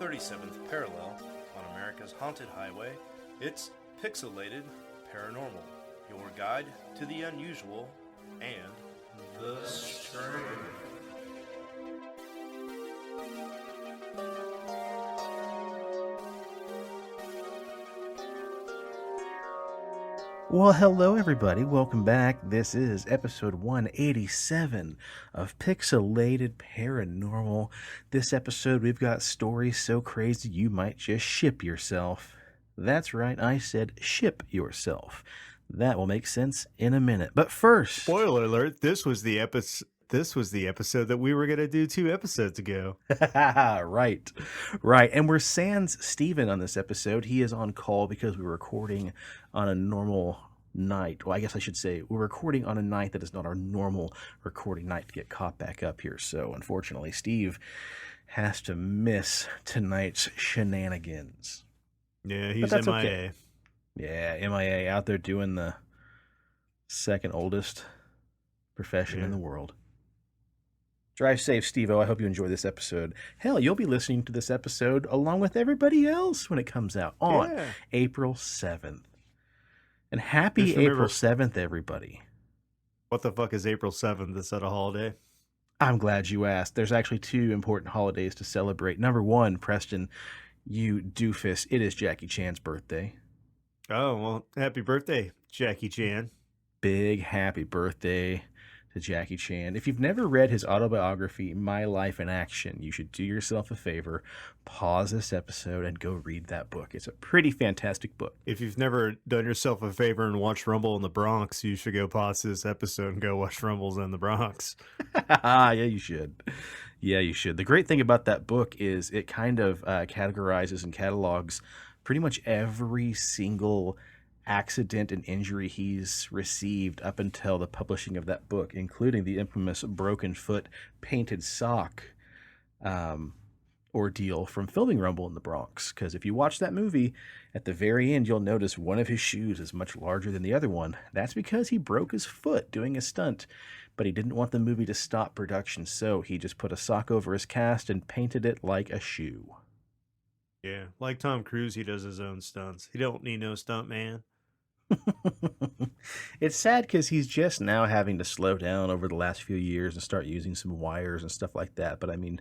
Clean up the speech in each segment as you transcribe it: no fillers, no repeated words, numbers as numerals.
37th parallel on America's haunted highway, it's Pixelated Paranormal, your guide to the unusual and the strange. Well, hello everybody. Welcome back. This is episode 187 of Pixelated Paranormal. This episode we've got stories so crazy you might just ship yourself. That's right, I said ship yourself. That will make sense in a minute. But first, spoiler alert, this was the episode that we were going to do 2 episodes ago. Right. And we're sans Steven on this episode. He is on call because we're recording on a normal night. Well, I guess I should say we're recording on a night that is not our normal recording night to get caught back up here. So unfortunately, Steve has to miss tonight's shenanigans. Yeah, he's MIA. Okay. Yeah, MIA out there doing the second oldest profession in the world. Drive safe, Steve-O. I hope you enjoy this episode. Hell, you'll be listening to this episode along with everybody else when it comes out on April 7th. And happy April 7th, everybody. What the fuck is April 7th? Is that a holiday? I'm glad you asked. There's actually 2 important holidays to celebrate. Number 1, Preston, you doofus, it is Jackie Chan's birthday. Oh, well, happy birthday, Jackie Chan. Big happy birthday to Jackie Chan. If you've never read his autobiography, My Life in Action, you should do yourself a favor, pause this episode, and go read that book. It's a pretty fantastic book. If you've never done yourself a favor and watched Rumble in the Bronx, you should go pause this episode and go watch Rumbles in the Bronx. Yeah, you should. Yeah, you should. The great thing about that book is it kind of categorizes and catalogs pretty much every single accident and injury he's received up until the publishing of that book, including the infamous broken foot, painted sock ordeal from filming Rumble in the Bronx. Because if you watch that movie, at the very end, you'll notice one of his shoes is much larger than the other one. That's because he broke his foot doing a stunt, but he didn't want the movie to stop production, so he just put a sock over his cast and painted it like a shoe. Yeah, like Tom Cruise, he does his own stunts. He don't need no stunt man. It's sad because he's just now having to slow down over the last few years and start using some wires and stuff like that. But I mean,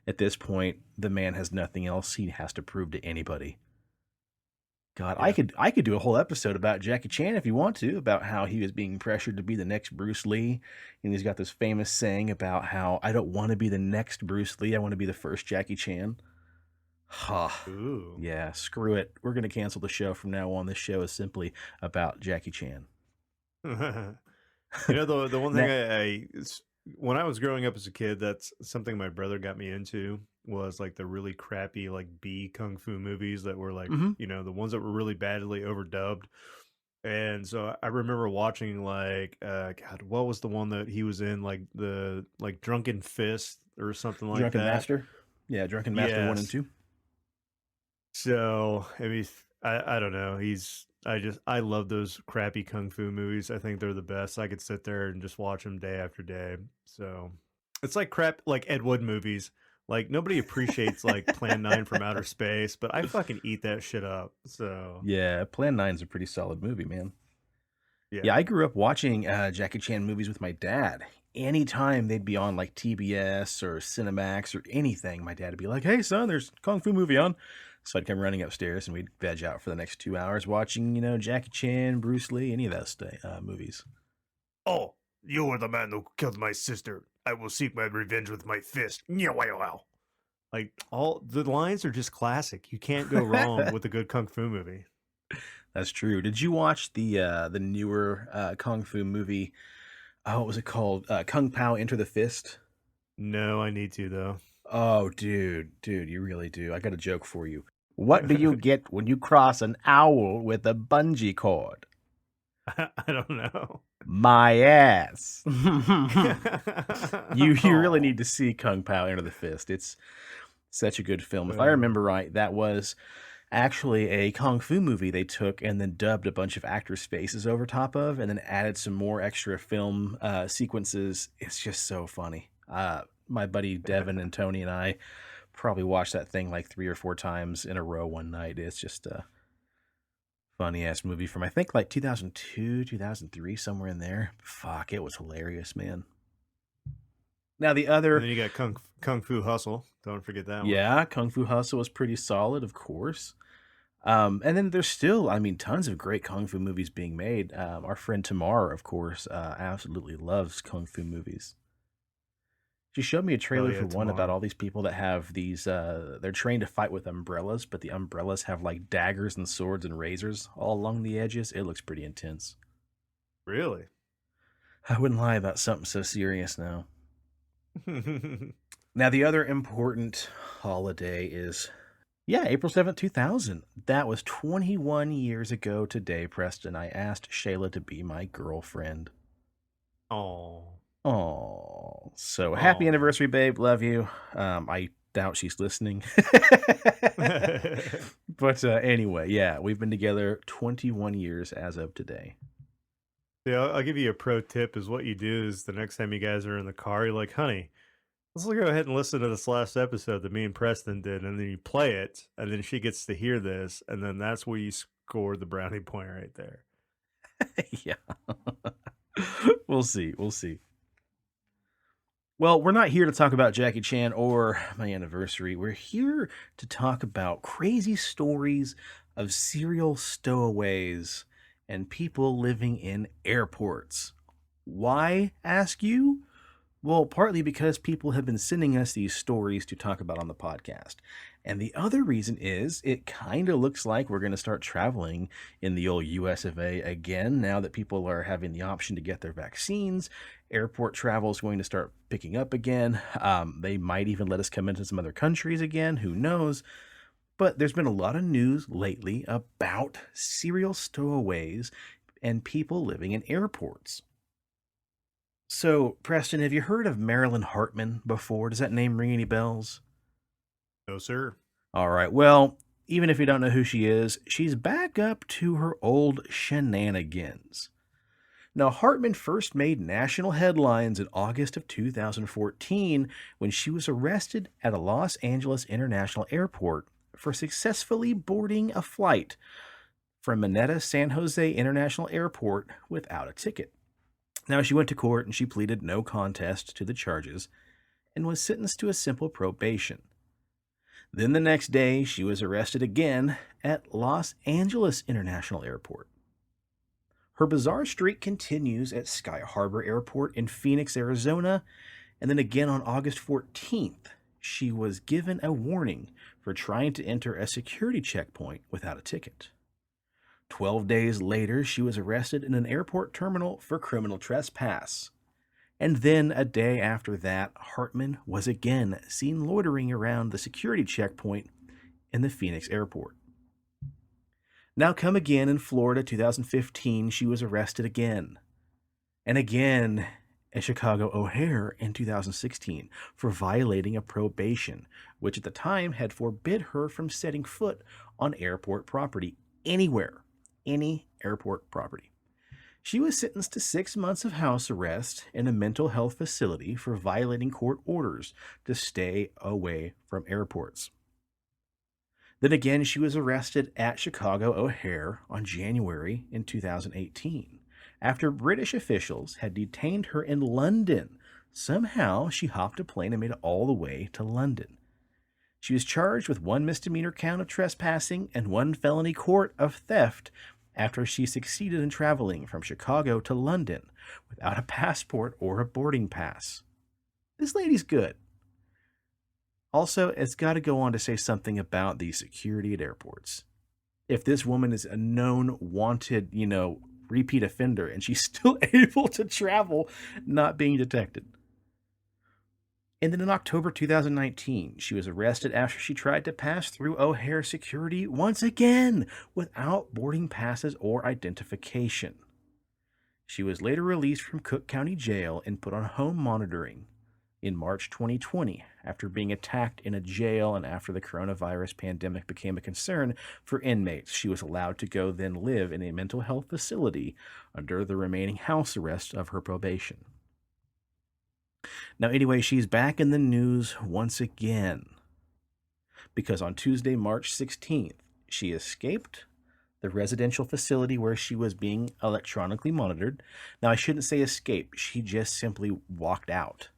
at this point, the man has nothing else he has to prove to anybody. God, yeah. I could do a whole episode about Jackie Chan if you want to, about how he was being pressured to be the next Bruce Lee. And he's got this famous saying about how I don't want to be the next Bruce Lee. I want to be the first Jackie Chan. Ooh. Yeah, screw it. We're going to cancel the show from now on. This show is simply about Jackie Chan. The one thing I when I was growing up as a kid, that's something my brother got me into, was like the really crappy like B kung fu movies that were like, the ones that were really badly overdubbed. And so I remember watching like, God, what was the one that he was in, like the Drunken Fist or something like Drunken that? Master? Yeah, Drunken Master 1 and 2. So, I mean, I don't know. I love those crappy kung fu movies. I think they're the best. I could sit there and just watch them day after day. So it's like crap, like Ed Wood movies. Like nobody appreciates like Plan 9 from Outer Space, but I fucking eat that shit up. So yeah, Plan 9's a pretty solid movie, man. Yeah, I grew up watching Jackie Chan movies with my dad. Anytime they'd be on like TBS or Cinemax or anything, my dad would be like, "Hey son, there's a kung fu movie on." So I'd come running upstairs and we'd veg out for the next 2 hours watching, Jackie Chan, Bruce Lee, any of those movies. Oh, you are the man who killed my sister. I will seek my revenge with my fist. Like, all the lines are just classic. You can't go wrong with a good kung fu movie. That's true. Did you watch the newer kung fu movie? What was it called? Kung Pao Enter the Fist? No, I need to though. Oh, dude, you really do. I got a joke for you. What do you get when you cross an owl with a bungee cord? I don't know. My ass. You really need to see Kung Pao Enter the Fist. It's such a good film. If I remember right, that was actually a kung fu movie they took and then dubbed a bunch of actors' faces over top of, and then added some more extra film sequences. It's just so funny. My buddy Devin and Tony and I Probably watched that thing like 3 or 4 times in a row one night. It's just a funny ass movie from I think like 2002, 2003, somewhere in there. Fuck, it was hilarious, man. Now the And other, then you got Kung Fu Hustle. Don't forget that one. yeah, Kung Fu Hustle was pretty solid, of course. And then there's still, I mean, tons of great Kung Fu movies being made. Our friend Tamar, of course, absolutely loves Kung Fu movies. She showed me a Oh trailer yeah, for one about Tamar. all these people that have these, they're trained to fight with umbrellas, but the umbrellas have like daggers and swords and razors all along the edges. It looks pretty intense. Really? I wouldn't lie about something so serious now. Now, the other important holiday is, yeah, April 7th, 2000. That was 21 years ago today, Preston. I asked Shayla to be my girlfriend. Oh. Oh, so happy Oh. anniversary, babe. Love you. I doubt she's listening. But anyway, yeah, we've been together 21 years as of today. Yeah, I'll give you a pro tip is what you do is the next time you guys are in the car, you're like, honey, let's go ahead and listen to this last episode that me and Preston did. And then you play it, and then she gets to hear this. And then that's where you score the brownie point right there. Yeah. We'll see. We'll see. Well, we're not here to talk about Jackie Chan or my anniversary. We're here to talk about crazy stories of serial stowaways and people living in airports. Why, ask you? Well, partly because people have been sending us these stories to talk about on the podcast. And the other reason is it kind of looks like we're going to start traveling in the old US of A again now that people are having the option to get their vaccines. Airport travel is going to start picking up again. They might even let us come into some other countries again. Who knows? But there's been a lot of news lately about serial stowaways and people living in airports. So, Preston, have you heard of Marilyn Hartman before? Does that name ring any bells? No, sir. All right. Well, even if you don't know who she is, she's back up to her old shenanigans. Now, Hartman first made national headlines in August of 2014 when she was arrested at a Los Angeles International Airport for successfully boarding a flight from Mineta San Jose International Airport without a ticket. Now, she went to court and she pleaded no contest to the charges and was sentenced to a simple probation. Then the next day, she was arrested again at Los Angeles International Airport. Her bizarre streak continues at Sky Harbor Airport in Phoenix, Arizona, and then again on August 14th, she was given a warning for trying to enter a security checkpoint without a ticket. 12 days later, she was arrested in an airport terminal for criminal trespass. And then a day after that, Hartman was again seen loitering around the security checkpoint in the Phoenix airport. Now come again in Florida, 2015, she was arrested again. And again at Chicago O'Hare in 2016 for violating a probation, which at the time had forbid her from setting foot on airport property anywhere. Any airport property. She was sentenced to 6 months of house arrest in a mental health facility for violating court orders to stay away from airports. Then again, she was arrested at Chicago O'Hare on January in 2018 after British officials had detained her in London. Somehow, she hopped a plane and made it all the way to London. She was charged with 1 misdemeanor count of trespassing and 1 felony count of theft after she succeeded in traveling from Chicago to London without a passport or a boarding pass. This lady's good. Also, it's got to go on to say something about the security at airports. If this woman is a known wanted, repeat offender and she's still able to travel not being detected. And then in October 2019, she was arrested after she tried to pass through O'Hare security once again without boarding passes or identification. She was later released from Cook County Jail and put on home monitoring in March 2020 after being attacked in a jail and after the coronavirus pandemic became a concern for inmates. She was allowed to go then live in a mental health facility under the remaining house arrest of her probation. Now, anyway, she's back in the news once again. because on Tuesday, March 16th, she escaped the residential facility where she was being electronically monitored. Now, I shouldn't say escape. She just simply walked out.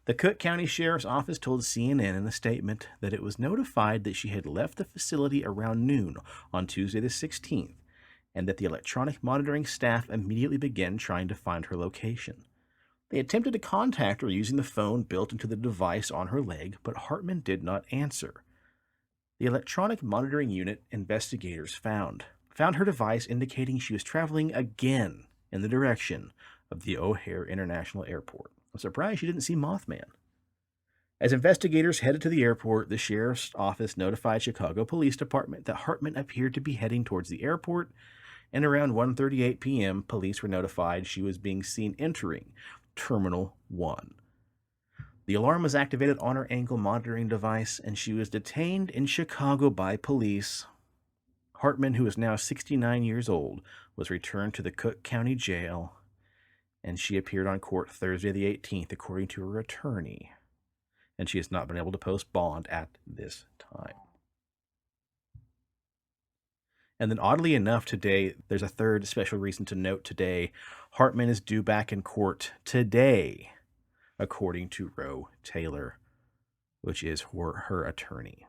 The Cook County Sheriff's Office told CNN in a statement that it was notified that she had left the facility around noon on Tuesday the 16th, and that the electronic monitoring staff immediately began trying to find her location. They attempted to contact her using the phone built into the device on her leg, but Hartman did not answer. The electronic monitoring unit investigators found her device indicating she was traveling again in the direction of the O'Hare International Airport. I'm surprised she didn't see Mothman. As investigators headed to the airport, the sheriff's office notified Chicago Police Department that Hartman appeared to be heading towards the airport, and around 1:38 p.m., police were notified she was being seen entering Terminal 1. The alarm was activated on her ankle monitoring device, and she was detained in Chicago by police. Hartman, who is now 69 years old, was returned to the Cook County Jail, and she appeared on court Thursday the 18th, according to her attorney, and she has not been able to post bond at this time. And then oddly enough today, there's a third special reason to note today. Hartman is due back in court today, according to Roe Taylor, which is her attorney.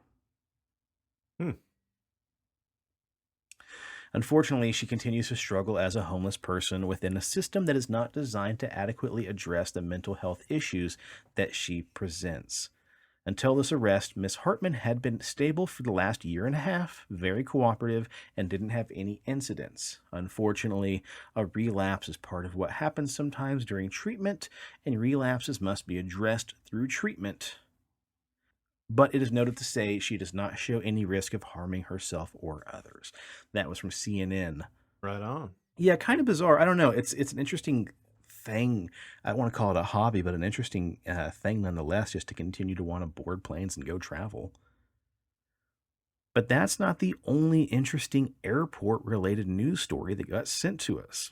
Unfortunately, she continues to struggle as a homeless person within a system that is not designed to adequately address the mental health issues that she presents. Until this arrest, Miss Hartman had been stable for the last year and a half, very cooperative, and didn't have any incidents. Unfortunately, a relapse is part of what happens sometimes during treatment, and relapses must be addressed through treatment. But it is noted to say she does not show any risk of harming herself or others. That was from CNN. Right on. Yeah, kind of bizarre. I don't know. It's an interesting thing. I don't want to call it a hobby, but an interesting thing nonetheless, just to continue to want to board planes and go travel. But that's not the only interesting airport-related news story that got sent to us.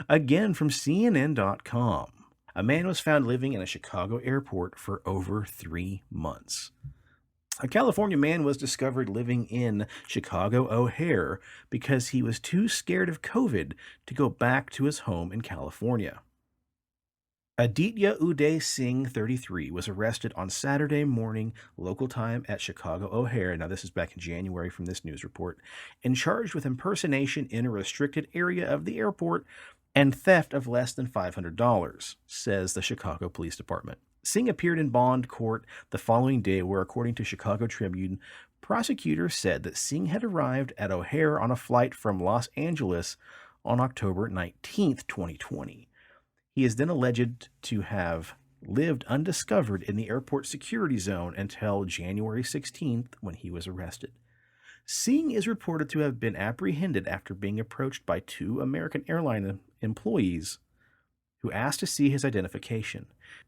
Again, from CNN.com. A man was found living in a Chicago airport for over 3 months. A California man was discovered living in Chicago O'Hare because he was too scared of COVID to go back to his home in California. Aditya Uday Singh, 33, was arrested on Saturday morning local time at Chicago O'Hare. Now, this is back in January from this news report, and charged with impersonation in a restricted area of the airport and theft of less than $500, says the Chicago Police Department. Singh appeared in bond court the following day where, according to Chicago Tribune, prosecutors said that Singh had arrived at O'Hare on a flight from Los Angeles on October 19th, 2020. He is then alleged to have lived undiscovered in the airport security zone until January 16th when he was arrested. Singh is reported to have been apprehended after being approached by 2 American Airline employees who asked to see his identification.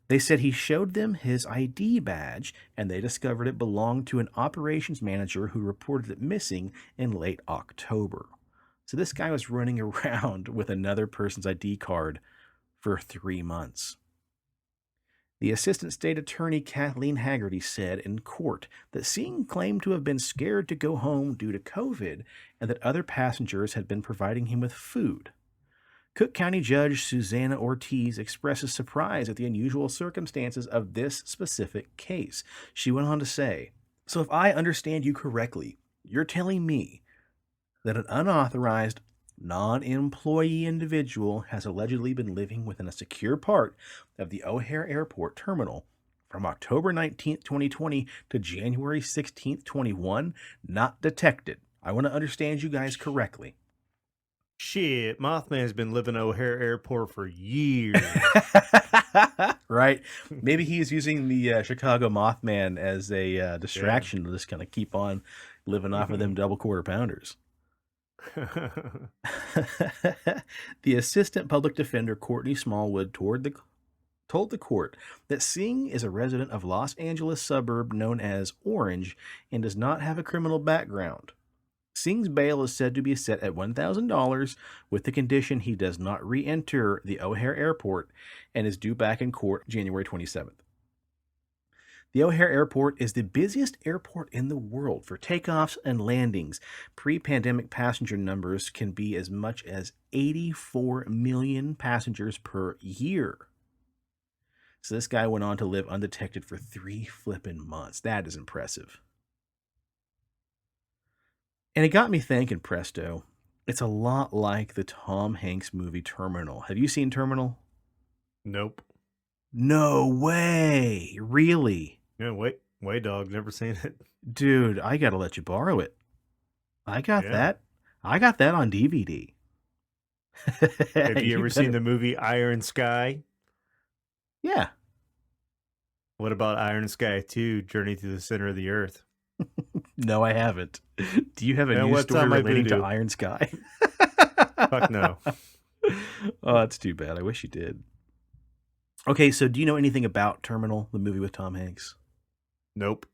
They said he showed them his ID badge, and they discovered it belonged to an operations manager who reported it missing in late October. So this guy was running around with another person's ID card for 3 months. The Assistant State Attorney Kathleen Haggerty said in court that Singh claimed to have been scared to go home due to COVID and that other passengers had been providing him with food. Cook County Judge Susanna Ortiz expresses surprise at the unusual circumstances of this specific case. She went on to say, "So if I understand you correctly, you're telling me that an unauthorized, non-employee individual has allegedly been living within a secure part of the O'Hare Airport terminal from October 19th, 2020 to January 16th, 21, not detected. I want to understand you guys correctly." Shit, Mothman's been living O'Hare Airport for years. Right? Maybe he's using the Chicago Mothman as a distraction to just kind of keep on living off of them double quarter pounders. The assistant public defender, Courtney Smallwood, told the court that Singh is a resident of Los Angeles suburb known as Orange and does not have a criminal background. Singh's bail is said to be set at $1,000 with the condition he does not re-enter the O'Hare Airport and is due back in court January 27th. The O'Hare Airport is the busiest airport in the world for takeoffs and landings. Pre-pandemic passenger numbers can be as much as 84 million passengers per year. So this guy went on to live undetected for 3 flippin' months. That is impressive. And it got me thinking, Presto. It's a lot like the Tom Hanks movie Terminal. Have you seen Terminal? Nope. No way. Really? Yeah, wait, dog. Never seen it. Dude, I gotta let you borrow it. I got Yeah. that. I got that on DVD. Have you ever seen better- the movie Iron Sky? Yeah. What about Iron Sky 2, Journey to the Center of the Earth? No, I haven't. Do you have a Man, news what's story on my relating to voodoo? Iron Sky? Fuck no. Oh, that's too bad. I wish you did. Okay, so do you know anything about Terminal, the movie with Tom Hanks? Nope.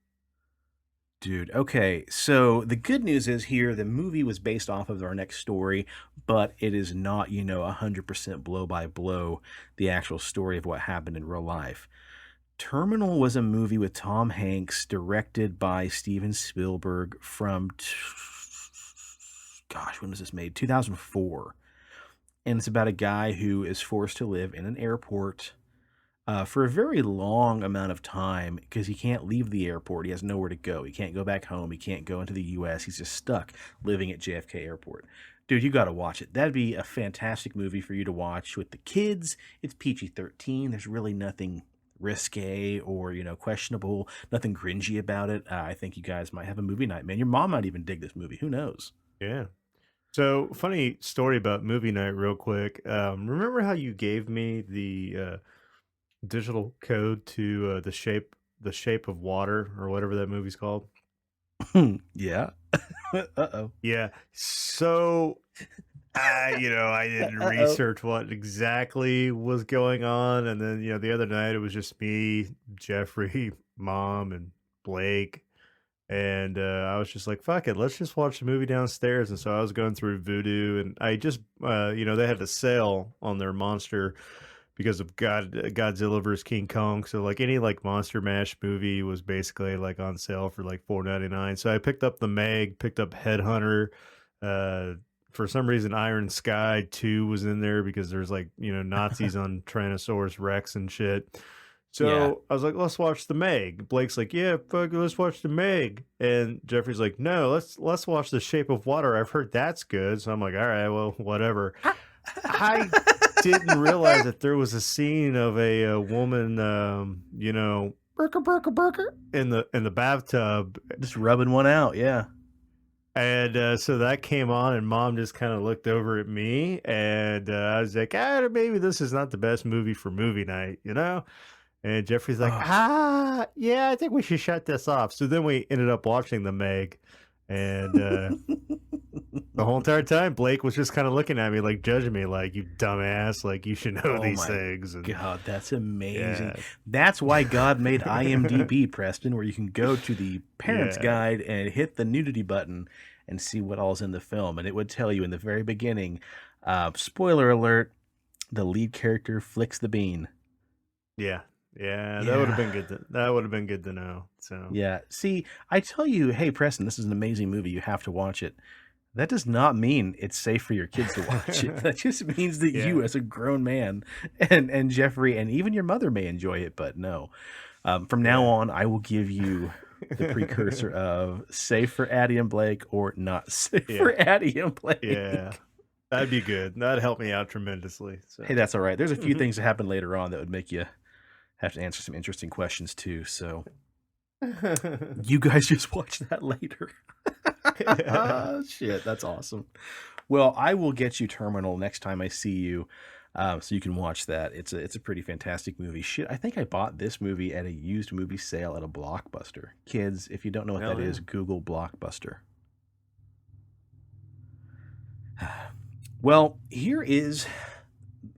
Dude, okay. So the good news is here, the movie was based off of our next story, but it is not, 100% blow by blow the actual story of what happened in real life. Terminal was a movie with Tom Hanks, directed by Steven Spielberg from, gosh, when was this made? 2004. And it's about a guy who is forced to live in an airport for a very long amount of time because he can't leave the airport. He has nowhere to go. He can't go back home. He can't go into the U.S. He's just stuck living at JFK Airport. Dude, you got to watch it. That'd be a fantastic movie for you to watch with the kids. It's PG-13. There's really nothing risque or, questionable, nothing cringy about it. I think you guys might have a movie night, man. Your mom might even dig this movie. Who knows? Yeah. So, funny story about movie night, real quick. Remember how you gave me the digital code to the shape of water, or whatever that movie's called? Yeah. Uh-oh. Yeah. So, I didn't research what exactly was going on, and then the other night it was just me, Jeffrey, Mom, and Blake. And I was just like, fuck it, let's just watch the movie downstairs. And so I was going through Voodoo, and I just, they had a sale on their Monster because of Godzilla vs. King Kong. So like any like Monster Mash movie was basically like on sale for like $4.99. So I picked up the Meg, picked up Headhunter. For some reason, Iron Sky 2 was in there because there's like, Nazis on Tyrannosaurus Rex and shit. So Yeah. I was like, let's watch the Meg. Blake's like, yeah, fuck it, let's watch the Meg. And Jeffrey's like, no, let's watch The Shape of Water. I've heard that's good. So I'm like, all right, well, whatever. I didn't realize that there was a scene of a woman, burka in the bathtub, Just rubbing one out, yeah. and so that came on, and Mom just kind of looked over at me, and I was like, maybe this is not the best movie for movie night, And Jeffrey's like, yeah, I think we should shut this off. So then we ended up watching the Meg, and the whole entire time Blake was just kind of looking at me like judging me, like, you dumbass, like you should know these things. And God, that's amazing. Yeah. That's why God made IMDb, Preston, where you can go to the parents guide and hit the nudity button and see what all's in the film. And it would tell you in the very beginning, spoiler alert, the lead character flicks the bean. Yeah, that would have been good. That would have been good to know. So Yeah. See, I tell you, hey, Preston, this is an amazing movie. You have to watch it. That does not mean it's safe for your kids to watch it. That just means that you, as a grown man, and Jeffrey, and even your mother may enjoy it, but no. From now on, I will give you the precursor of safe for Addie and Blake or not safe for Addie and Blake. Yeah, that'd be good. That'd help me out tremendously. So. Hey, that's all right. There's a few things that happen later on that would make you have to answer some interesting questions too. So you guys just watch that later. Shit, that's awesome. Well, I will get you Terminal next time I see you, so you can watch that. It's a pretty fantastic movie. Shit, I think I bought this movie at a used movie sale at a Blockbuster. Kids, if you don't know what that is, Google Blockbuster. Well, here is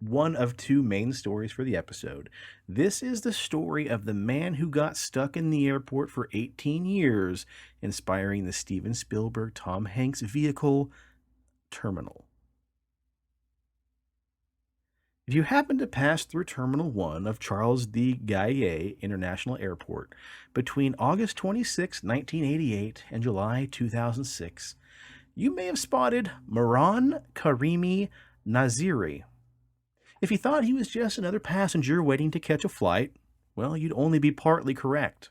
one of two main stories for the episode. This is the story of the man who got stuck in the airport for 18 years, inspiring the Steven Spielberg Tom Hanks vehicle, Terminal. If you happen to pass through Terminal 1 of Charles de Gaulle International Airport between August 26, 1988 and July 2006, you may have spotted Mehran Karimi Naziri. If you thought he was just another passenger waiting to catch a flight, well, you'd only be partly correct.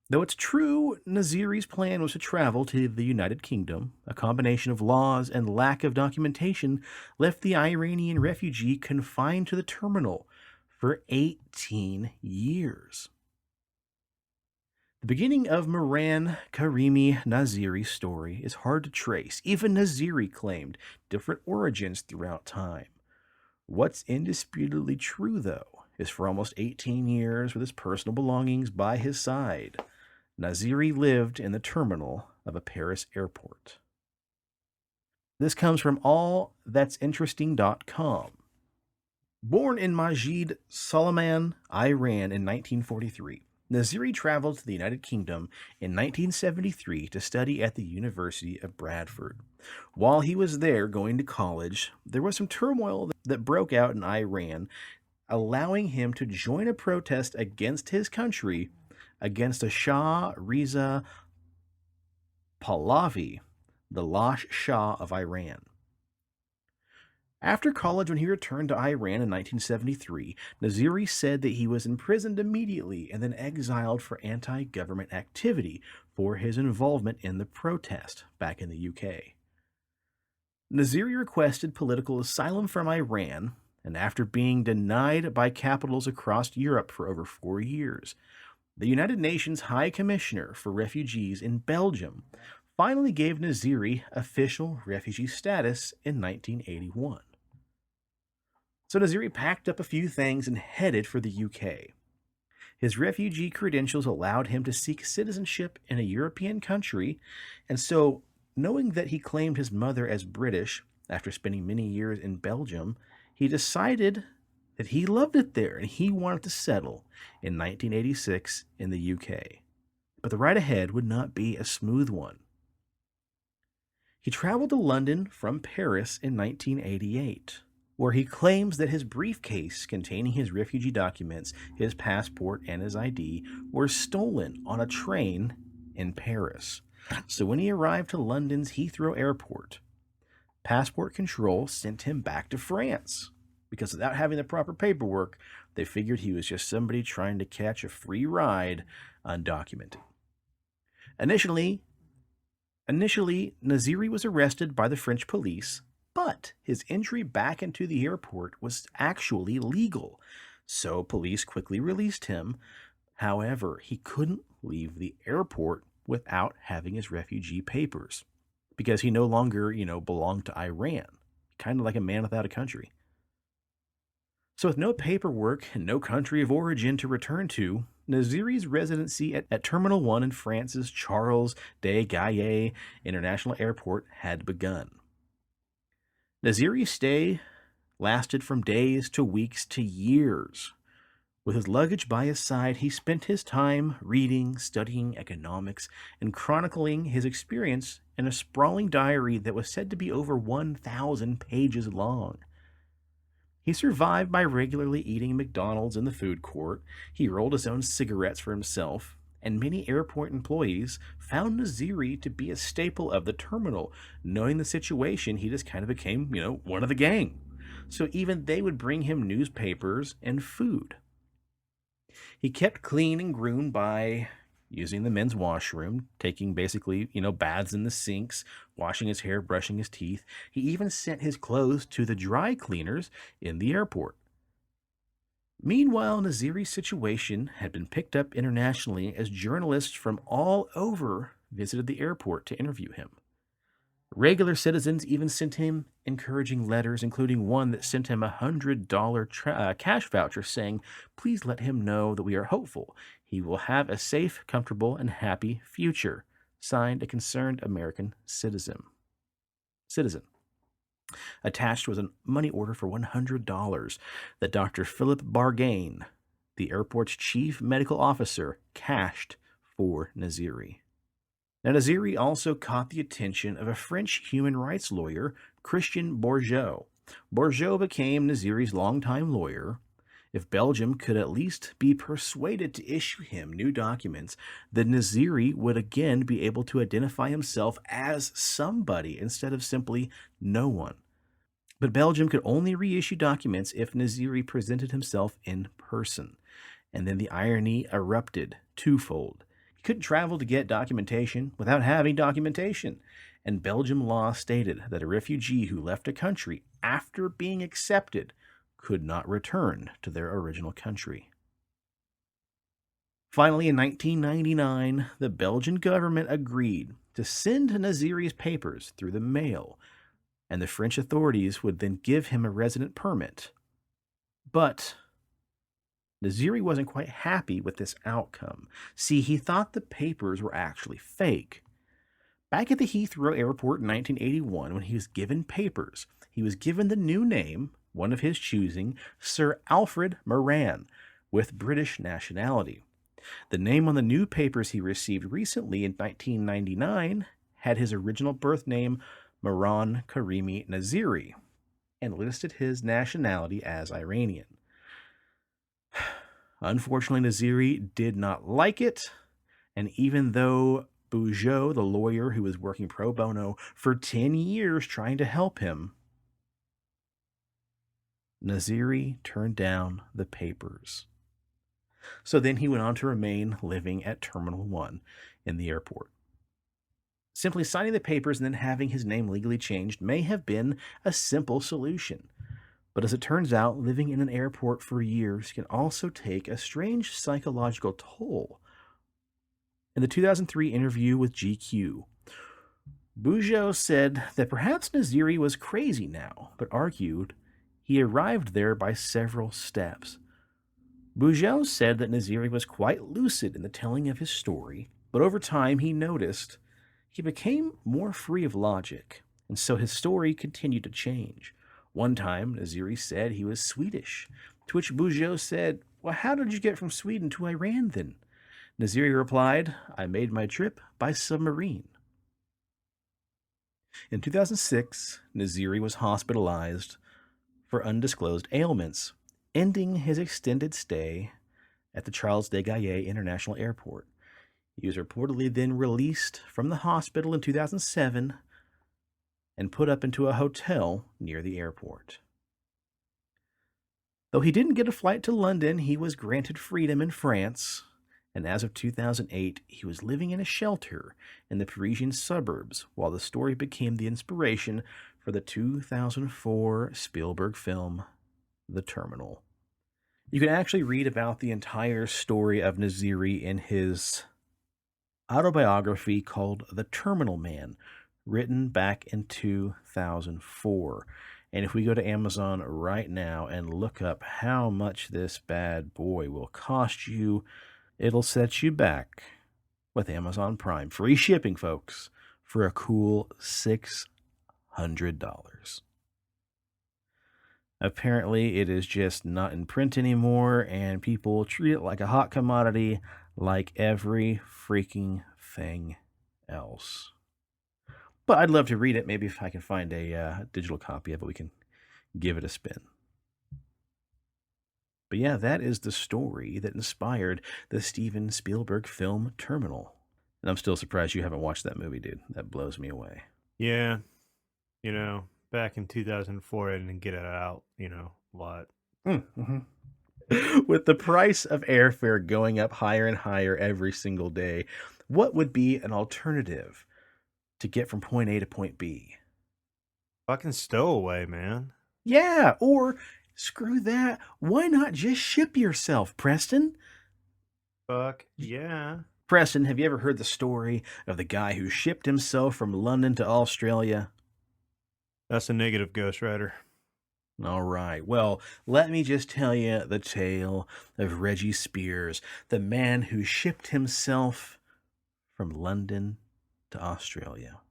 Though it's true Naziri's plan was to travel to the United Kingdom, a combination of laws and lack of documentation left the Iranian refugee confined to the terminal for 18 years. The beginning of Mehran Karimi Naziri's story is hard to trace. Even Naziri claimed different origins throughout time. What's indisputably true, though, is for almost 18 years with his personal belongings by his side, Naziri lived in the terminal of a Paris airport. This comes from allthat'sinteresting.com. Born in Majid, Soliman, Iran in 1943, Naziri traveled to the United Kingdom in 1973 to study at the University of Bradford. While he was there going to college, there was some turmoil that broke out in Iran, allowing him to join a protest against his country, against a Shah Reza Pahlavi, the last Shah of Iran. After college, when he returned to Iran in 1973, Naziri said that he was imprisoned immediately and then exiled for anti-government activity for his involvement in the protest back in the UK. Naziri requested political asylum from Iran, and after being denied by capitals across Europe for over 4 years, the United Nations High Commissioner for Refugees in Belgium finally gave Naziri official refugee status in 1981. So Naziri packed up a few things and headed for the UK. His refugee credentials allowed him to seek citizenship in a European country, and so, knowing that he claimed his mother as British after spending many years in Belgium, he decided that he loved it there and he wanted to settle in 1986 in the UK. But the ride ahead would not be a smooth one. He traveled to London from Paris in 1988, where he claims that his briefcase containing his refugee documents, his passport, and his ID were stolen on a train in Paris. So when he arrived to London's Heathrow Airport, passport control sent him back to France, because without having the proper paperwork, they figured he was just somebody trying to catch a free ride undocumented. Initially, Naziri was arrested by the French police, but his entry back into the airport was actually legal, so police quickly released him. However, he couldn't leave the airport without having his refugee papers, because he no longer, belonged to Iran, kind of like a man without a country. So with no paperwork and no country of origin to return to, Naziri's residency at Terminal 1 in France's Charles de Gaulle International Airport had begun. Naziri's stay lasted from days to weeks to years. With his luggage by his side, he spent his time reading, studying economics, and chronicling his experience in a sprawling diary that was said to be over 1,000 pages long. He survived by regularly eating McDonald's in the food court. He rolled his own cigarettes for himself, and many airport employees found Naziri to be a staple of the terminal. Knowing the situation, he just kind of became, one of the gang. So even they would bring him newspapers and food. He kept clean and groomed by using the men's washroom, taking basically, baths in the sinks, washing his hair, brushing his teeth. He even sent his clothes to the dry cleaners in the airport. Meanwhile, Naziri's situation had been picked up internationally as journalists from all over visited the airport to interview him. Regular citizens even sent him encouraging letters, including one that sent him a $100 cash voucher saying, "Please let him know that we are hopeful. He will have a safe, comfortable, and happy future." Signed, a concerned American citizen. Attached was a money order for $100 that Dr. Philip Bargain, the airport's chief medical officer, cashed for Naziri. Now, Naziri also caught the attention of a French human rights lawyer, Christian Bourgeot, Bourgeot became Naziri's longtime lawyer. If Belgium could at least be persuaded to issue him new documents, then Naziri would again be able to identify himself as somebody instead of simply no one. But Belgium could only reissue documents if Naziri presented himself in person. And then the irony erupted twofold. He couldn't travel to get documentation without having documentation. And Belgium law stated that a refugee who left a country after being accepted could not return to their original country. Finally, in 1999, the Belgian government agreed to send Naziri's papers through the mail, and the French authorities would then give him a resident permit. But Naziri wasn't quite happy with this outcome. See, he thought the papers were actually fake. Back at the Heathrow Airport in 1981, when he was given papers, he was given the new name, one of his choosing, Sir Alfred Moran, with British nationality. The name on the new papers he received recently in 1999 had his original birth name, Mehran Karimi Naziri, and listed his nationality as Iranian. Unfortunately, Naziri did not like it, and even though Bourgeot, the lawyer who was working pro bono for 10 years trying to help him, Naziri turned down the papers. So then he went on to remain living at Terminal 1 in the airport. Simply signing the papers and then having his name legally changed may have been a simple solution. But as it turns out, living in an airport for years can also take a strange psychological toll. In the 2003 interview with GQ, Bourgeot said that perhaps Naziri was crazy now, but argued he arrived there by several steps. Bourgeot said that Naziri was quite lucid in the telling of his story, but over time he noticed he became more free of logic, and so his story continued to change. One time, Naziri said he was Swedish, to which Bourgeot said, "Well, how did you get from Sweden to Iran then?" Naziri replied, "I made my trip by submarine." In 2006, Naziri was hospitalized for undisclosed ailments, ending his extended stay at the Charles de Gaulle International Airport. He was reportedly then released from the hospital in 2007 and put up into a hotel near the airport. Though he didn't get a flight to London, he was granted freedom in France, and as of 2008, he was living in a shelter in the Parisian suburbs while the story became the inspiration for the 2004 Spielberg film, The Terminal. You can actually read about the entire story of Naziri in his autobiography called The Terminal Man, written back in 2004. And if we go to Amazon right now and look up how much this bad boy will cost you, it'll set you back with Amazon Prime. Free shipping, folks, for a cool $600. Apparently, it is just not in print anymore, and people treat it like a hot commodity, like every freaking thing else. But I'd love to read it. Maybe if I can find a digital copy of it, we can give it a spin. But yeah, that is the story that inspired the Steven Spielberg film Terminal. And I'm still surprised you haven't watched that movie, dude. That blows me away. Yeah. Back in 2004, I didn't get it out, a lot. Mm-hmm. With the price of airfare going up higher and higher every single day, what would be an alternative to get from point A to point B? Fucking stowaway, man. Yeah, or screw that. Why not just ship yourself, Preston? Fuck yeah. Preston, have you ever heard the story of the guy who shipped himself from London to Australia? That's a negative, Ghost Rider. All right. Well, let me just tell you the tale of Reggie Spears, the man who shipped himself from London to Australia.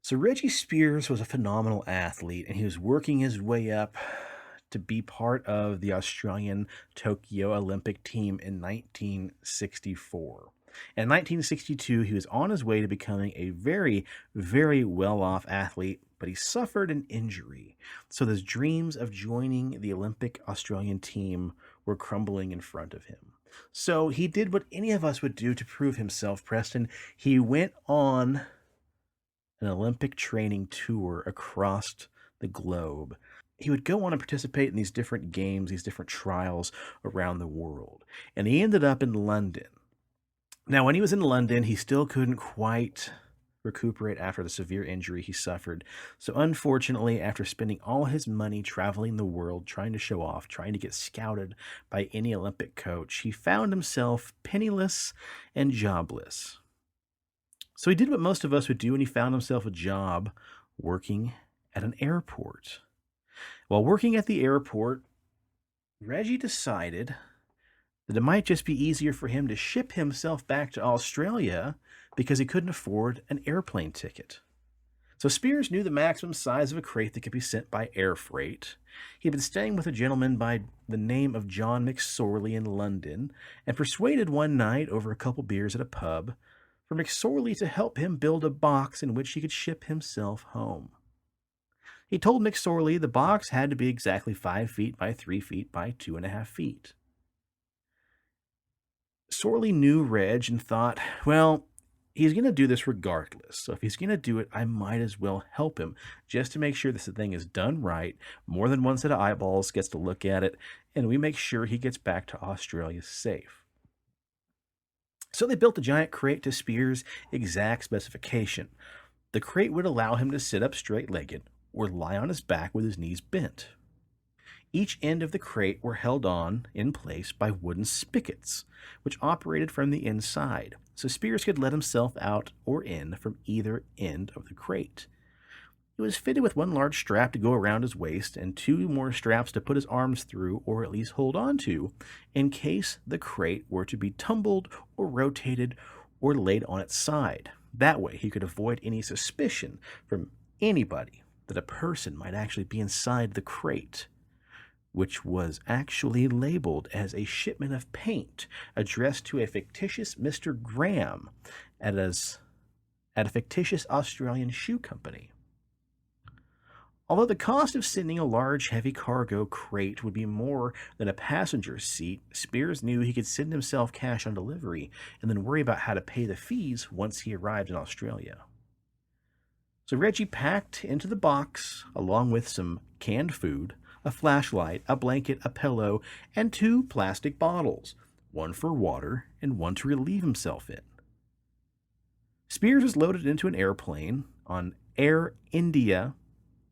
So Reggie Spears was a phenomenal athlete, and he was working his way up to be part of the Australian Tokyo Olympic team in 1964. In 1962, he was on his way to becoming a very, very well-off athlete, but he suffered an injury. So his dreams of joining the Olympic Australian team were crumbling in front of him. So he did what any of us would do to prove himself, Preston. He went on an Olympic training tour across the globe. He would go on and participate in these different games, these different trials around the world. And he ended up in London. Now, when he was in London, he still couldn't quite recuperate after the severe injury he suffered. So unfortunately, after spending all his money traveling the world, trying to show off, trying to get scouted by any Olympic coach, he found himself penniless and jobless. So he did what most of us would do, and he found himself a job working at an airport. While working at the airport, Reggie decided that it might just be easier for him to ship himself back to Australia because he couldn't afford an airplane ticket. So Spears knew the maximum size of a crate that could be sent by air freight. He had been staying with a gentleman by the name of John McSorley in London and persuaded one night over a couple beers at a pub for McSorley to help him build a box in which he could ship himself home. He told McSorley the box had to be exactly 5 feet by 3 feet by 2.5 feet. Sorley knew Reg and thought, well, he's going to do this regardless. So if he's going to do it, I might as well help him just to make sure this thing is done right. More than one set of eyeballs gets to look at it, and we make sure he gets back to Australia safe. So they built a giant crate to Spears' exact specification. The crate would allow him to sit up straight-legged or lie on his back with his knees bent. Each end of the crate were held on in place by wooden spigots, which operated from the inside, so Spears could let himself out or in from either end of the crate. It was fitted with one large strap to go around his waist and 2 more straps to put his arms through or at least hold on to in case the crate were to be tumbled or rotated or laid on its side. That way he could avoid any suspicion from anybody that a person might actually be inside the crate, which was actually labeled as a shipment of paint addressed to a fictitious Mr. Graham at a fictitious Australian shoe company. Although the cost of sending a large, heavy cargo crate would be more than a passenger seat, Spears knew he could send himself cash on delivery and then worry about how to pay the fees once he arrived in Australia. So Reggie packed into the box, along with some canned food, a flashlight, a blanket, a pillow, and 2 plastic bottles, one for water and one to relieve himself in. Spears was loaded into an airplane on Air India,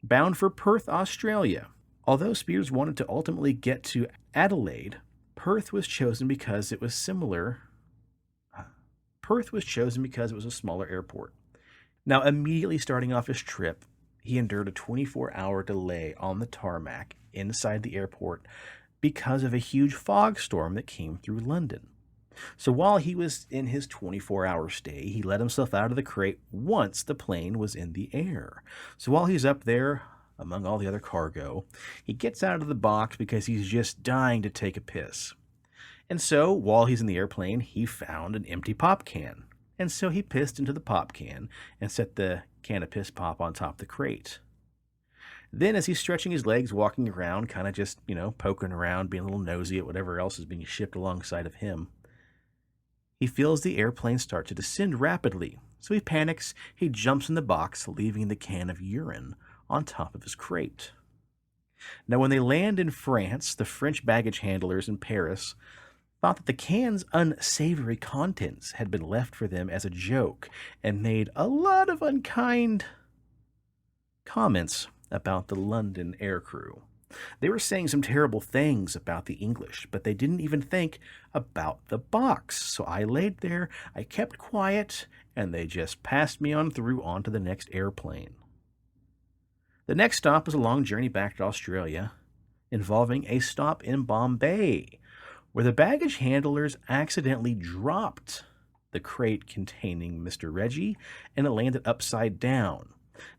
bound for Perth, Australia. Although Spears wanted to ultimately get to Adelaide, Perth was chosen because it was a smaller airport. Now, immediately starting off his trip, he endured a 24-hour delay on the tarmac inside the airport because of a huge fog storm that came through London. So while he was in his 24-hour stay, he let himself out of the crate once the plane was in the air. So while he's up there, among all the other cargo, he gets out of the box because he's just dying to take a piss. And so, while he's in the airplane, he found an empty pop can. And so he pissed into the pop can and set the can of piss pop on top of the crate. Then as he's stretching his legs, walking around, kind of just, poking around, being a little nosy at whatever else is being shipped alongside of him, he feels the airplane start to descend rapidly. So he panics, he jumps in the box, leaving the can of urine on top of his crate. Now when they land in France, the French baggage handlers in Paris thought that the can's unsavory contents had been left for them as a joke and made a lot of unkind comments about the London aircrew. They were saying some terrible things about the English, but they didn't even think about the box. So I laid there, I kept quiet, and they just passed me on through onto the next airplane. The next stop was a long journey back to Australia, involving a stop in Bombay, where the baggage handlers accidentally dropped the crate containing Mr. Reggie, and it landed upside down.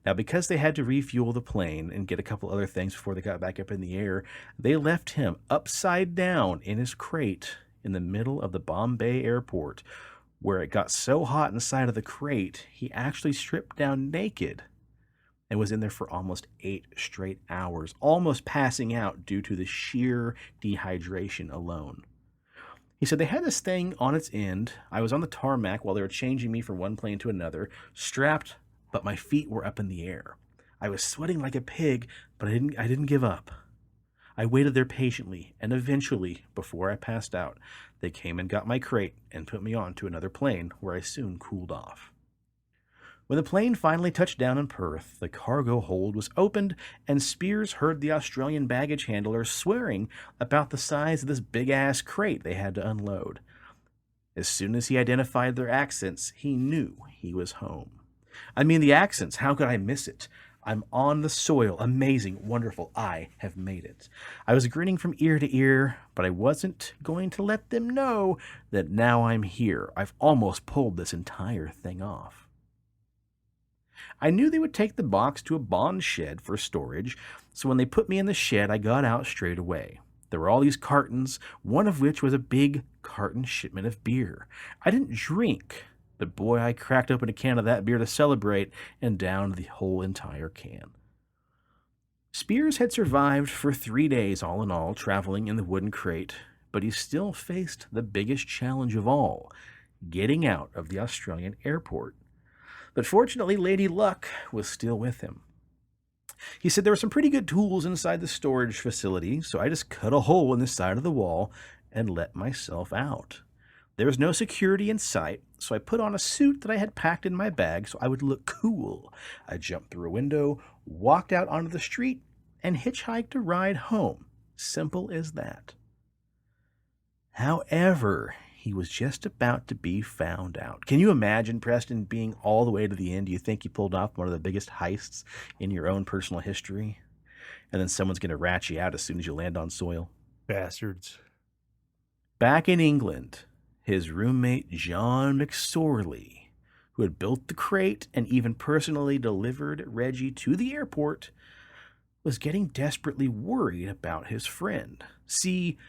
Now, because they had to refuel the plane and get a couple other things before they got back up in the air, they left him upside down in his crate in the middle of the Bombay airport, where it got so hot inside of the crate, he actually stripped down naked and was in there for almost 8 straight hours, almost passing out due to the sheer dehydration alone. He said they had this thing on its end. I was on the tarmac while they were changing me from one plane to another, strapped, but my feet were up in the air. I was sweating like a pig, but I didn't give up. I waited there patiently, and eventually, before I passed out, they came and got my crate and put me on to another plane where I soon cooled off. When the plane finally touched down in Perth, the cargo hold was opened, and Spears heard the Australian baggage handler swearing about the size of this big-ass crate they had to unload. As soon as he identified their accents, he knew he was home. I mean, the accents, how could I miss it? I'm on the soil. Amazing, wonderful. I have made it. I was grinning from ear to ear, but I wasn't going to let them know that now I'm here. I've almost pulled this entire thing off. I knew they would take the box to a bond shed for storage, so when they put me in the shed, I got out straight away. There were all these cartons, one of which was a big carton shipment of beer. I didn't drink, but boy, I cracked open a can of that beer to celebrate and downed the whole entire can. Spears had survived for 3 days all in all, traveling in the wooden crate, but he still faced the biggest challenge of all, getting out of the Australian airport. But fortunately, Lady Luck was still with him. He said there were some pretty good tools inside the storage facility, so I just cut a hole in the side of the wall and let myself out. There was no security in sight, so I put on a suit that I had packed in my bag so I would look cool. I jumped through a window, walked out onto the street, and hitchhiked a ride home. Simple as that. However, he was just about to be found out. Can you imagine, Preston, being all the way to the end? Do you think you pulled off one of the biggest heists in your own personal history? And then someone's going to rat you out as soon as you land on soil? Bastards. Back in England, his roommate John McSorley, who had built the crate and even personally delivered Reggie to the airport, was getting desperately worried about his friend. See,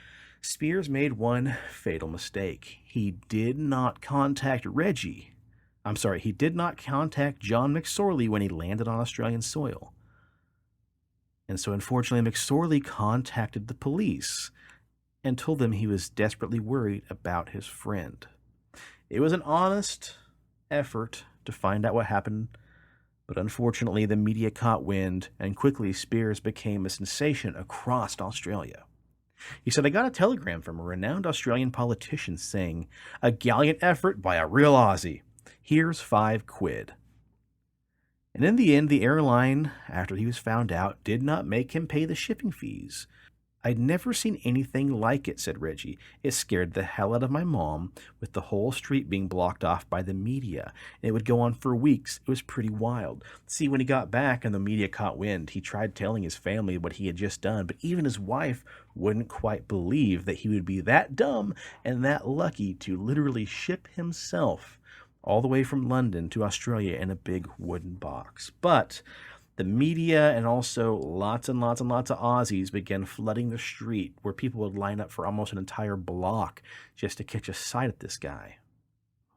Spears made one fatal mistake. He did not contact he did not contact John McSorley when he landed on Australian soil. And so unfortunately, McSorley contacted the police and told them he was desperately worried about his friend. It was an honest effort to find out what happened, but unfortunately the media caught wind, and quickly Spears became a sensation across Australia. He said, I got a telegram from a renowned Australian politician saying, a gallant effort by a real Aussie. Here's £5. And in the end, the airline, after he was found out, did not make him pay the shipping fees. I'd never seen anything like it, said Reggie. It scared the hell out of my mom, with the whole street being blocked off by the media. It would go on for weeks. It was pretty wild. See, when he got back and the media caught wind, he tried telling his family what he had just done, but even his wife wouldn't quite believe that he would be that dumb and that lucky to literally ship himself all the way from London to Australia in a big wooden box. But the media and also lots and lots and lots of Aussies began flooding the street, where people would line up for almost an entire block just to catch a sight at this guy.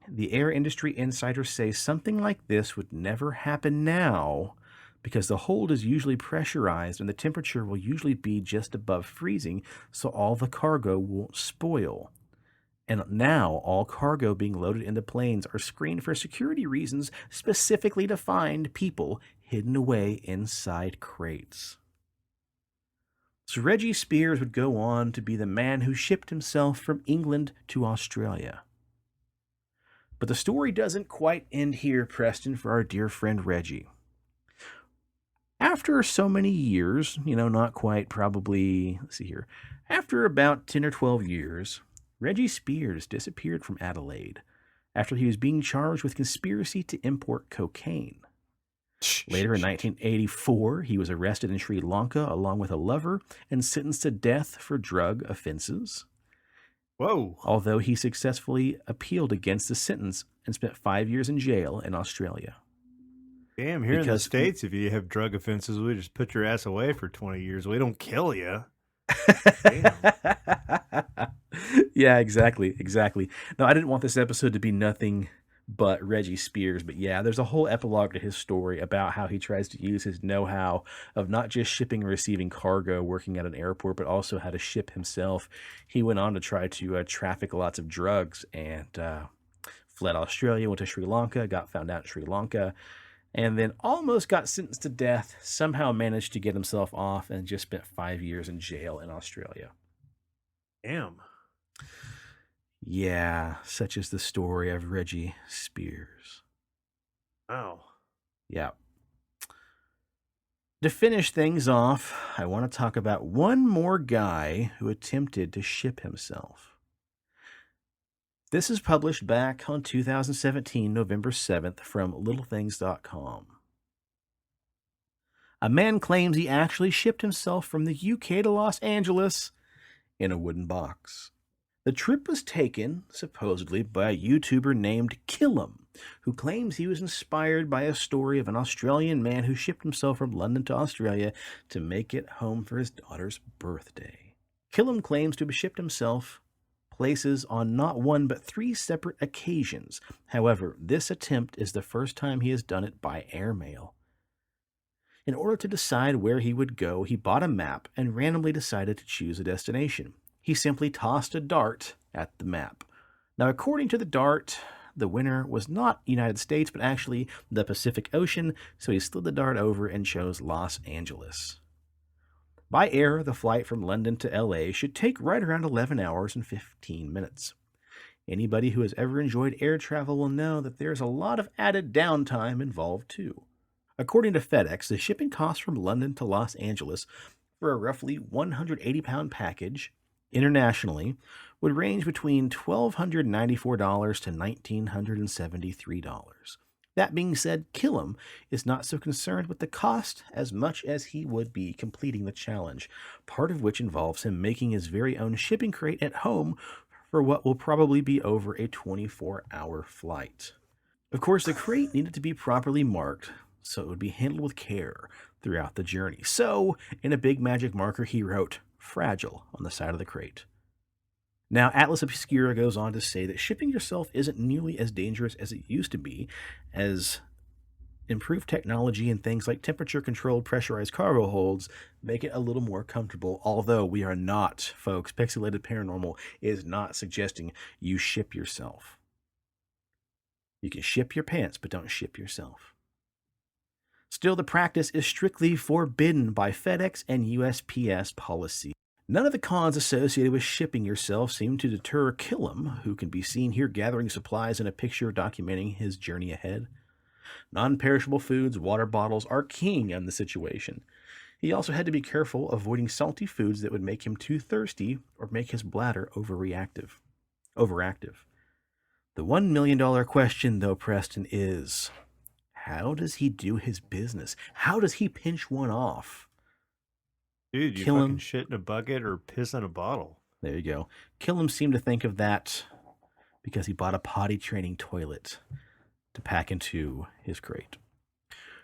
The air industry insiders say something like this would never happen now, because the hold is usually pressurized and the temperature will usually be just above freezing, so all the cargo won't spoil. And now all cargo being loaded into planes are screened for security reasons, specifically to find people hidden away inside crates. So Reggie Spears would go on to be the man who shipped himself from England to Australia. But the story doesn't quite end here, Preston, for our dear friend Reggie. After so many years, not quite, probably, after about 10 or 12 years, Reggie Spears disappeared from Adelaide after he was being charged with conspiracy to import cocaine. Later in 1984, he was arrested in Sri Lanka along with a lover and sentenced to death for drug offenses. Whoa. Although he successfully appealed against the sentence and spent 5 years in jail in Australia. Damn, here in the States, if you have drug offenses, we just put your ass away for 20 years. We don't kill you. Damn. Yeah, exactly. No, I didn't want this episode to be nothing but Reggie Spears. But yeah, there's a whole epilogue to his story about how he tries to use his know-how of not just shipping and receiving cargo working at an airport, but also how to ship himself. He went on to try to traffic lots of drugs and fled Australia, went to Sri Lanka, got found out in Sri Lanka, and then almost got sentenced to death, somehow managed to get himself off, and just spent 5 years in jail in Australia. Damn. Yeah, such is the story of Reggie Spears. Wow. Yeah. To finish things off, I want to talk about one more guy who attempted to ship himself. This is published back on 2017, November 7th, from littlethings.com. A man claims he actually shipped himself from the UK to Los Angeles in a wooden box. The trip was taken, supposedly, by a YouTuber named Killam, who claims he was inspired by a story of an Australian man who shipped himself from London to Australia to make it home for his daughter's birthday. Killam claims to have shipped himself places on not one but 3 separate occasions. However, this attempt is the first time he has done it by airmail. In order to decide where he would go, he bought a map and randomly decided to choose a destination. He simply tossed a dart at the map. Now, according to the dart, the winner was not United States, but actually the Pacific Ocean, so he slid the dart over and chose Los Angeles. By air, the flight from London to LA should take right around 11 hours and 15 minutes. Anybody who has ever enjoyed air travel will know that there's a lot of added downtime involved too. According to FedEx, the shipping cost from London to Los Angeles for a roughly 180-pound package internationally would range between $1,294 to $1,973. That being said, Killam is not so concerned with the cost as much as he would be completing the challenge, part of which involves him making his very own shipping crate at home for what will probably be over a 24-hour flight. Of course, the crate needed to be properly marked, so it would be handled with care throughout the journey. So, in a big magic marker, he wrote "Fragile" on the side of the crate. Now, Atlas Obscura goes on to say that shipping yourself isn't nearly as dangerous as it used to be, as improved technology and things like temperature-controlled pressurized cargo holds make it a little more comfortable, although we are not, folks, Pixelated Paranormal is not suggesting you ship yourself. You can ship your pants, but don't ship yourself. Still, the practice is strictly forbidden by FedEx and USPS policy. None of the cons associated with shipping yourself seem to deter Killam, who can be seen here gathering supplies in a picture documenting his journey ahead. Non-perishable foods, water bottles are king in the situation. He also had to be careful avoiding salty foods that would make him too thirsty or make his bladder overactive. The $1 million question, though, Preston, is: how does he do his business? How does he pinch one off? Dude, you fucking shit in a bucket or piss in a bottle. There you go. Killam seemed to think of that because he bought a potty training toilet to pack into his crate.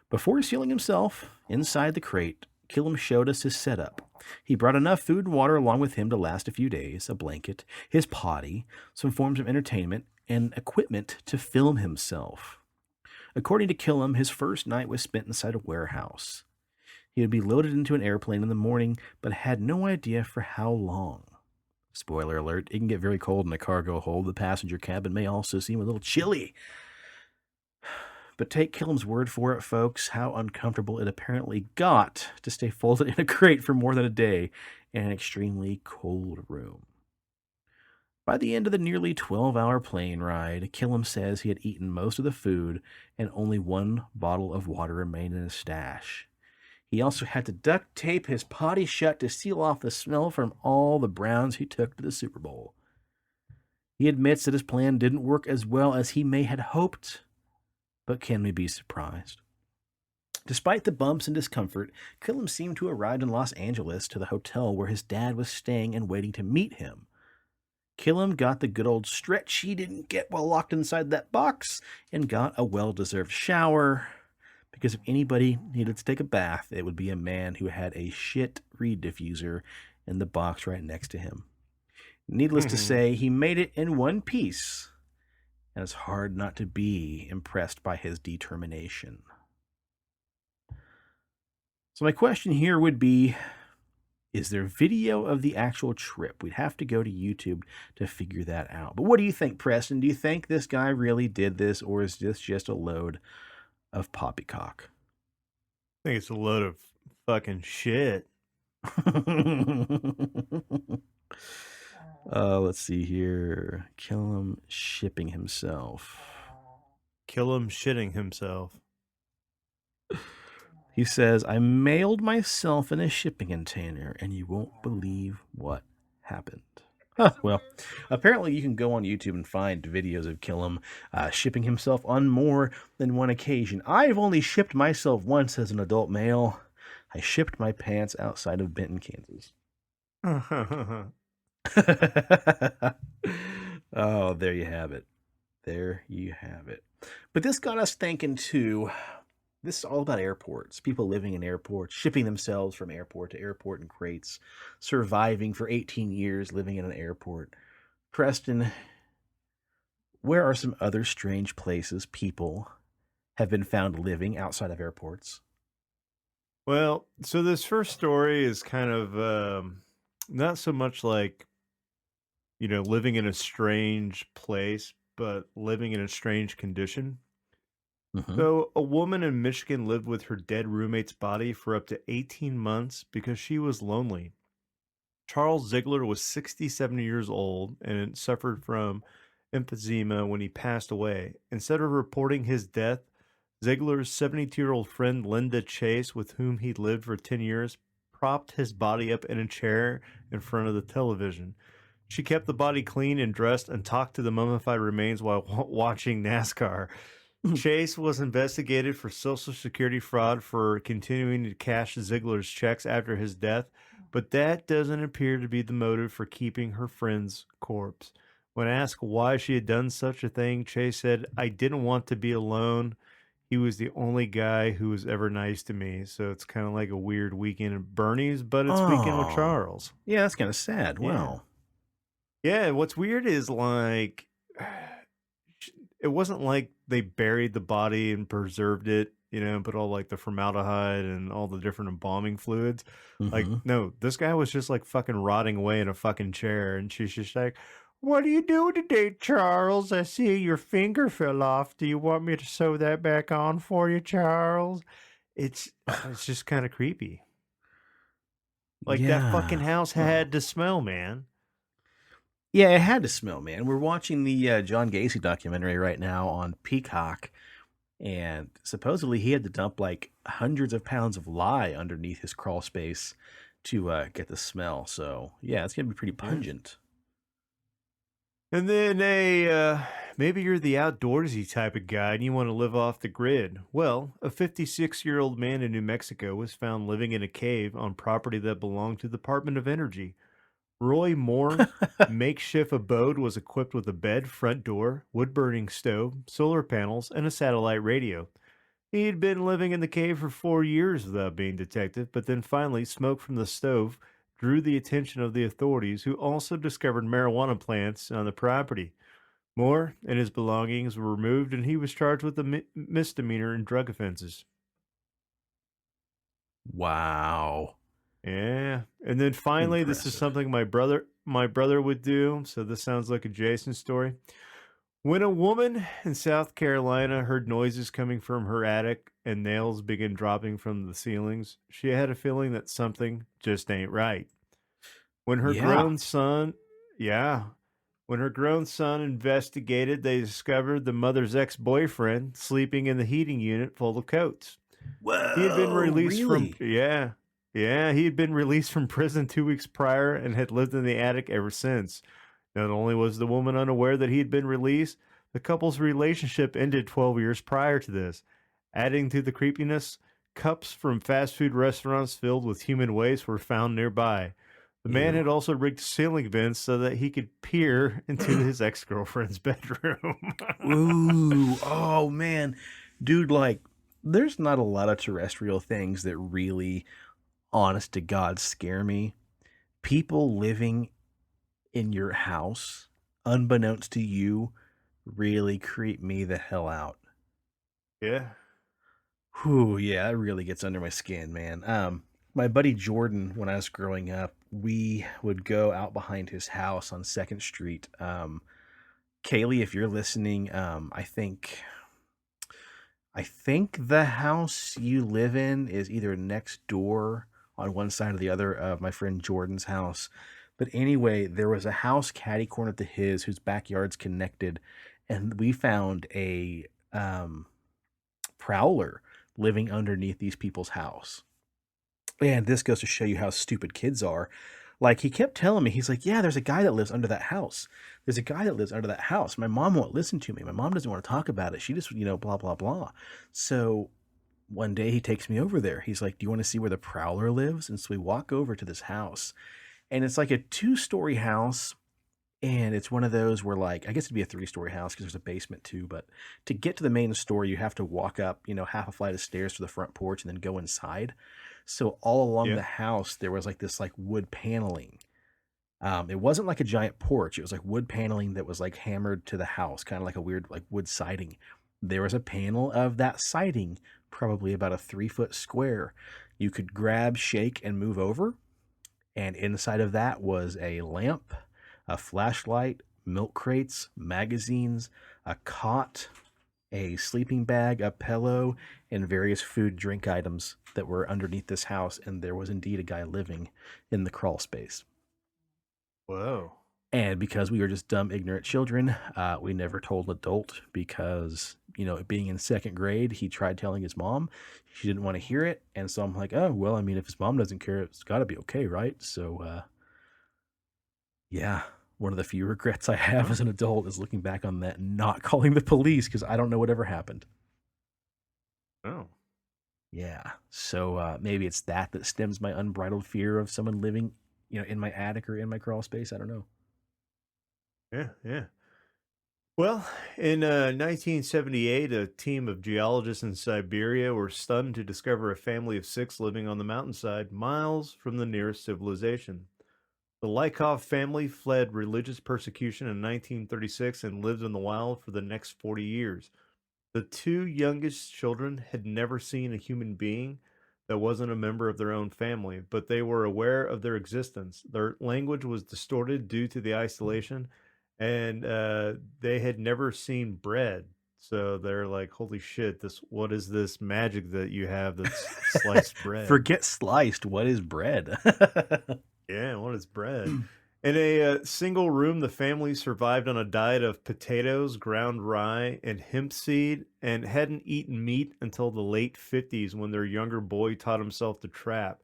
Before sealing himself inside the crate, Killam showed us his setup. He brought enough food and water along with him to last a few days, a blanket, his potty, some forms of entertainment, and equipment to film himself. According to Killam, his first night was spent inside a warehouse. He would be loaded into an airplane in the morning, but had no idea for how long. Spoiler alert, it can get very cold in a cargo hold. The passenger cabin may also seem a little chilly. But take Killam's word for it, folks, how uncomfortable it apparently got to stay folded in a crate for more than a day in an extremely cold room. By the end of the nearly 12-hour plane ride, Killam says he had eaten most of the food and only 1 bottle of water remained in his stash. He also had to duct tape his potty shut to seal off the smell from all the Browns he took to the Super Bowl. He admits that his plan didn't work as well as he may have hoped, but can we be surprised? Despite the bumps and discomfort, Killam seemed to arrive in Los Angeles to the hotel where his dad was staying and waiting to meet him. Killam got the good old stretch he didn't get while locked inside that box and got a well-deserved shower, because if anybody needed to take a bath, it would be a man who had a shit reed diffuser in the box right next to him. Needless to say, he made it in one piece and it's hard not to be impressed by his determination. So my question here would be, is there video of the actual trip? We'd have to go to YouTube to figure that out. But what do you think, Preston? Do you think this guy really did this, or is this just a load of poppycock? I think it's a load of fucking shit. Let's see here. Kill him shipping himself. Kill him shitting himself. He says, I mailed myself in a shipping container, and you won't believe what happened. Huh, well, apparently you can go on YouTube and find videos of Killam shipping himself on more than one occasion. I've only shipped myself once as an adult male. I shipped my pants outside of Benton, Kansas. Oh, there you have it. There you have it. But this got us thinking, too. This is all about airports, people living in airports, shipping themselves from airport to airport in crates, surviving for 18 years living in an airport. Preston, where are some other strange places people have been found living outside of airports? Well, so this first story is kind of not so much like, living in a strange place, but living in a strange condition. Mm-hmm. So, a woman in Michigan lived with her dead roommate's body for up to 18 months because she was lonely. Charles Ziegler was 67 years old and suffered from emphysema when he passed away. Instead of reporting his death, Ziegler's 72-year-old friend Linda Chase, with whom he lived for 10 years, propped his body up in a chair in front of the television. She kept the body clean and dressed and talked to the mummified remains while watching NASCAR. Chase was investigated for Social Security fraud for continuing to cash Ziegler's checks after his death, but that doesn't appear to be the motive for keeping her friend's corpse. When asked why she had done such a thing, Chase said, I didn't want to be alone. He was the only guy who was ever nice to me. So it's kind of like a weird Weekend at Bernie's, but it's Weekend with Charles. Yeah, that's kind of sad. Yeah. Wow. Yeah, what's weird is like, it wasn't like they buried the body and preserved it, and put all like the formaldehyde and all the different embalming fluids. Mm-hmm. Like, no, this guy was just like fucking rotting away in a fucking chair. And she's just like, what are you doing today, Charles? I see your finger fell off. Do you want me to sew that back on for you, Charles? It's just kind of creepy. Like, that fucking house had to smell, man. Yeah, it had to smell, man. We're watching the John Gacy documentary right now on Peacock, and supposedly he had to dump like hundreds of pounds of lye underneath his crawl space to get the smell. So, yeah, it's going to be pretty pungent. And then maybe you're the outdoorsy type of guy and you want to live off the grid. Well, a 56-year-old man in New Mexico was found living in a cave on property that belonged to the Department of Energy. Roy Moore's makeshift abode was equipped with a bed, front door, wood-burning stove, solar panels, and a satellite radio. He had been living in the cave for 4 years without being detected, but then finally smoke from the stove drew the attention of the authorities, who also discovered marijuana plants on the property. Moore and his belongings were removed, and he was charged with a misdemeanor and drug offenses. Wow. Yeah. And then finally, This is something my brother would do. So this sounds like a Jason story. When a woman in South Carolina heard noises coming from her attic and nails began dropping from the ceilings, she had a feeling that something just ain't right. When her grown son investigated, they discovered the mother's ex-boyfriend sleeping in the heating unit full of coats. Whoa, he had been released really? he had been released from prison 2 weeks prior and had lived in the attic ever since. Not only was the woman unaware that he had been released, the couple's relationship ended 12 years prior to this. Adding to the creepiness, cups from fast food restaurants filled with human waste were found nearby. The man had also rigged ceiling vents so that he could peer into his ex-girlfriend's bedroom. Ooh, oh man. Dude, like, there's not a lot of terrestrial things that really, honest to God, scare me. People living in your house, unbeknownst to you, really creep me the hell out. Yeah. Whew, yeah, that really gets under my skin, man. My buddy Jordan, when I was growing up, we would go out behind his house on Second Street. Kaylee, if you're listening, I think the house you live in is either next door on one side or the other of my friend Jordan's house. But anyway, there was a house catty corner to his whose backyard's connected, and we found a prowler living underneath these people's house. And this goes to show you how stupid kids are. Like, he kept telling me, he's like, yeah, there's a guy that lives under that house. There's a guy that lives under that house. My mom won't listen to me. My mom doesn't want to talk about it. She just, blah, blah, blah. So one day he takes me over there. He's like, do you want to see where the prowler lives? And so we walk over to this house. And it's like a 2-story house. And it's one of those where, like, I guess it'd be a 3-story house because there's a basement too. But to get to the main story, you have to walk up, half a flight of stairs to the front porch and then go inside. So all along Yeah. the house, there was like this like wood paneling. It wasn't like a giant porch. It was like wood paneling that was like hammered to the house, kind of like a weird like wood siding. There was a panel of that siding, probably about a 3-foot square. You could grab, shake, and move over. And inside of that was a lamp, a flashlight, milk crates, magazines, a cot, a sleeping bag, a pillow, and various food drink items that were underneath this house. And there was indeed a guy living in the crawl space. Whoa. And because we were just dumb, ignorant children, we never told an adult because, being in 2nd grade, he tried telling his mom. She didn't want to hear it. And so I'm like, oh, well, I mean, if his mom doesn't care, it's got to be okay, right? So, yeah, one of the few regrets I have Huh? as an adult is looking back on that and not calling the police because I don't know whatever happened. Oh. Yeah. So maybe it's that stems my unbridled fear of someone living, in my attic or in my crawl space. I don't know. Yeah. Yeah. Well, in 1978, a team of geologists in Siberia were stunned to discover a family of 6 living on the mountainside, miles from the nearest civilization. The Lykov family fled religious persecution in 1936 and lived in the wild for the next 40 years. The 2 youngest children had never seen a human being that wasn't a member of their own family, but they were aware of their existence. Their language was distorted due to the isolation, and they had never seen bread. So they're like, "Holy shit! What is this magic that you have that's sliced bread?" Forget sliced. What is bread? Yeah, what is bread? In a single room, the family survived on a diet of potatoes, ground rye, and hemp seed, and hadn't eaten meat until the late 50s when their younger boy taught himself to trap.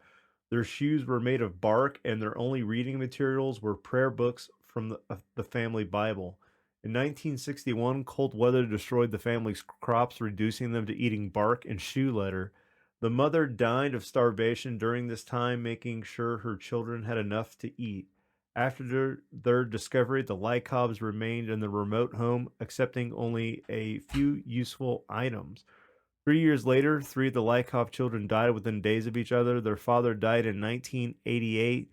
Their shoes were made of bark, and their only reading materials were prayer books from the family Bible. In 1961, cold weather destroyed the family's crops, reducing them to eating bark and shoe leather. The mother died of starvation during this time, making sure her children had enough to eat. After their discovery, the Lykovs remained in the remote home, accepting only a few useful items. 3 years later, 3 of the Lykov children died within days of each other. Their father died in 1988,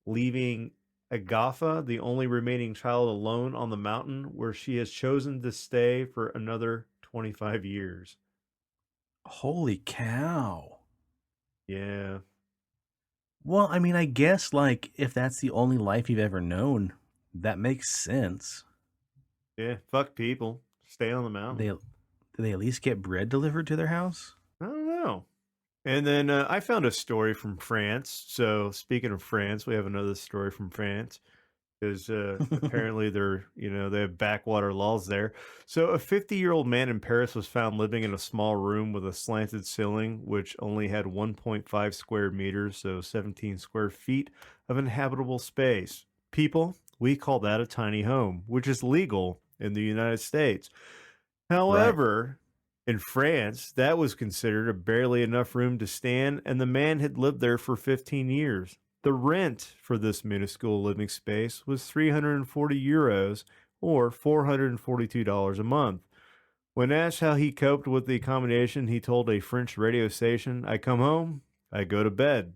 leaving Agatha, the only remaining child, alone on the mountain, where she has chosen to stay for another 25 years. Holy cow. Yeah. Well, I mean, I guess, like, if that's the only life you've ever known, that makes sense. Yeah. Fuck people. Stay on the Do mountain. they at least get bread delivered to their house? I don't know. And then I found a story from France. So speaking of France, we have another story from France because apparently they have backwater laws there. So a 50-year-old man in Paris was found living in a small room with a slanted ceiling, which only had 1.5 square meters, so 17 square feet of inhabitable space. People, we call that a tiny home, which is legal in the United States. Right. However, in France, that was considered a barely enough room to stand, and the man had lived there for 15 years. The rent for this minuscule living space was 340 euros or $442 a month. When asked how he coped with the accommodation, he told a French radio station, I come home, I go to bed.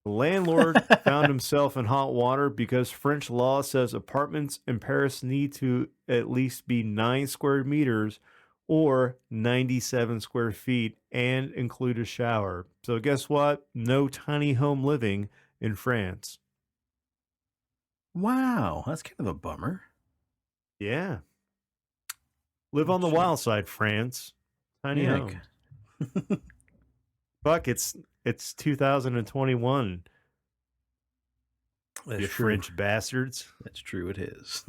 The landlord found himself in hot water because French law says apartments in Paris need to at least be 9 square meters or 97 square feet and include a shower. So guess what? No tiny home living in France. Wow, that's kind of a bummer. Yeah. Live on the wild side, France. Tiny Yeah, homes. Fuck, it's 2021. That's You true. French bastards. That's true, it is.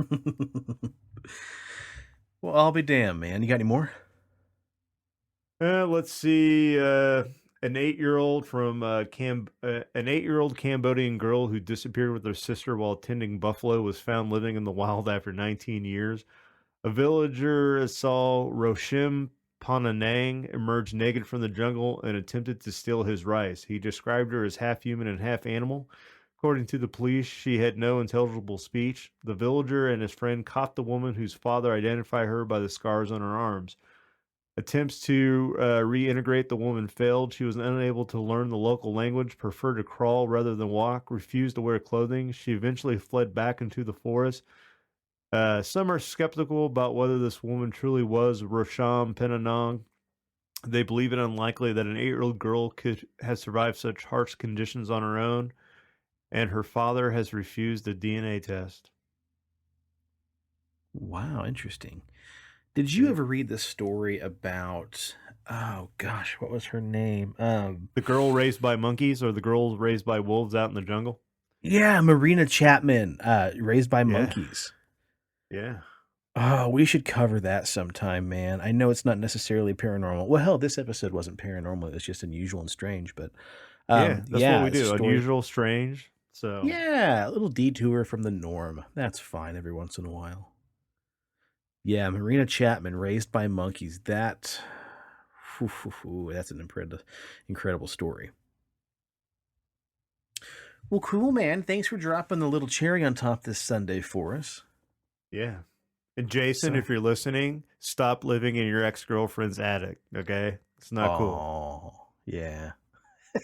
Well, I'll be damned, man. You got any more? Let's see. An 8-year-old from an 8-year-old Cambodian girl who disappeared with her sister while tending buffalo was found living in the wild after 19 years. A villager saw Roshim Pananang emerge naked from the jungle and attempted to steal his rice. He described her as half human and half animal. According to the police, she had no intelligible speech. The villager and his friend caught the woman, whose father identified her by the scars on her arms. Attempts to reintegrate the woman failed. She was unable to learn the local language, preferred to crawl rather than walk, refused to wear clothing. She eventually fled back into the forest. Some are skeptical about whether this woman truly was Rosham Penanong. They believe it unlikely that an 8-year-old girl could have survived such harsh conditions on her own, and her father has refused a DNA test. Wow, interesting. Did you ever read the story about, oh gosh, what was her name? The girl raised by monkeys, or the girl raised by wolves out in the jungle? Yeah, Marina Chapman, Raised by Monkeys. Yeah. Oh, we should cover that sometime, man. I know it's not necessarily paranormal. Well, hell, this episode wasn't paranormal. It's just unusual and strange, but That's what we it's a do. story. Unusual, strange. So Yeah, a little detour from the norm. That's fine every once in a while. Yeah, Marina Chapman, Raised by Monkeys. That's an incredible story. Well, cool, man. Thanks for dropping the little cherry on top this Sunday for us. Yeah. And Jason, if you're listening, stop living in your ex-girlfriend's attic, okay? It's not cool. Oh, yeah.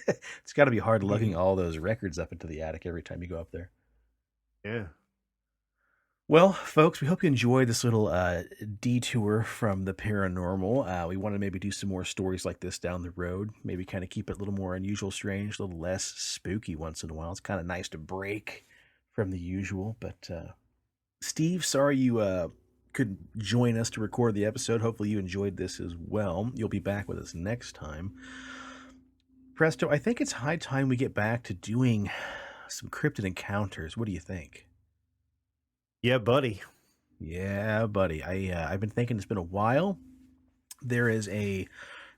It's got to be hard lugging all those records up into the attic every time you go up there. Yeah. Well, folks, we hope you enjoyed this little detour from the paranormal. We want to maybe do some more stories like this down the road. Maybe kind of keep it a little more unusual, strange, a little less spooky once in a while. It's kind of nice to break from the usual. But Steve, sorry you couldn't join us to record the episode. Hopefully you enjoyed this as well. You'll be back with us next time. Presto, I think it's high time we get back to doing some cryptid encounters. What do you think? Yeah, buddy. Yeah, buddy. I've been thinking it's been a while. There is a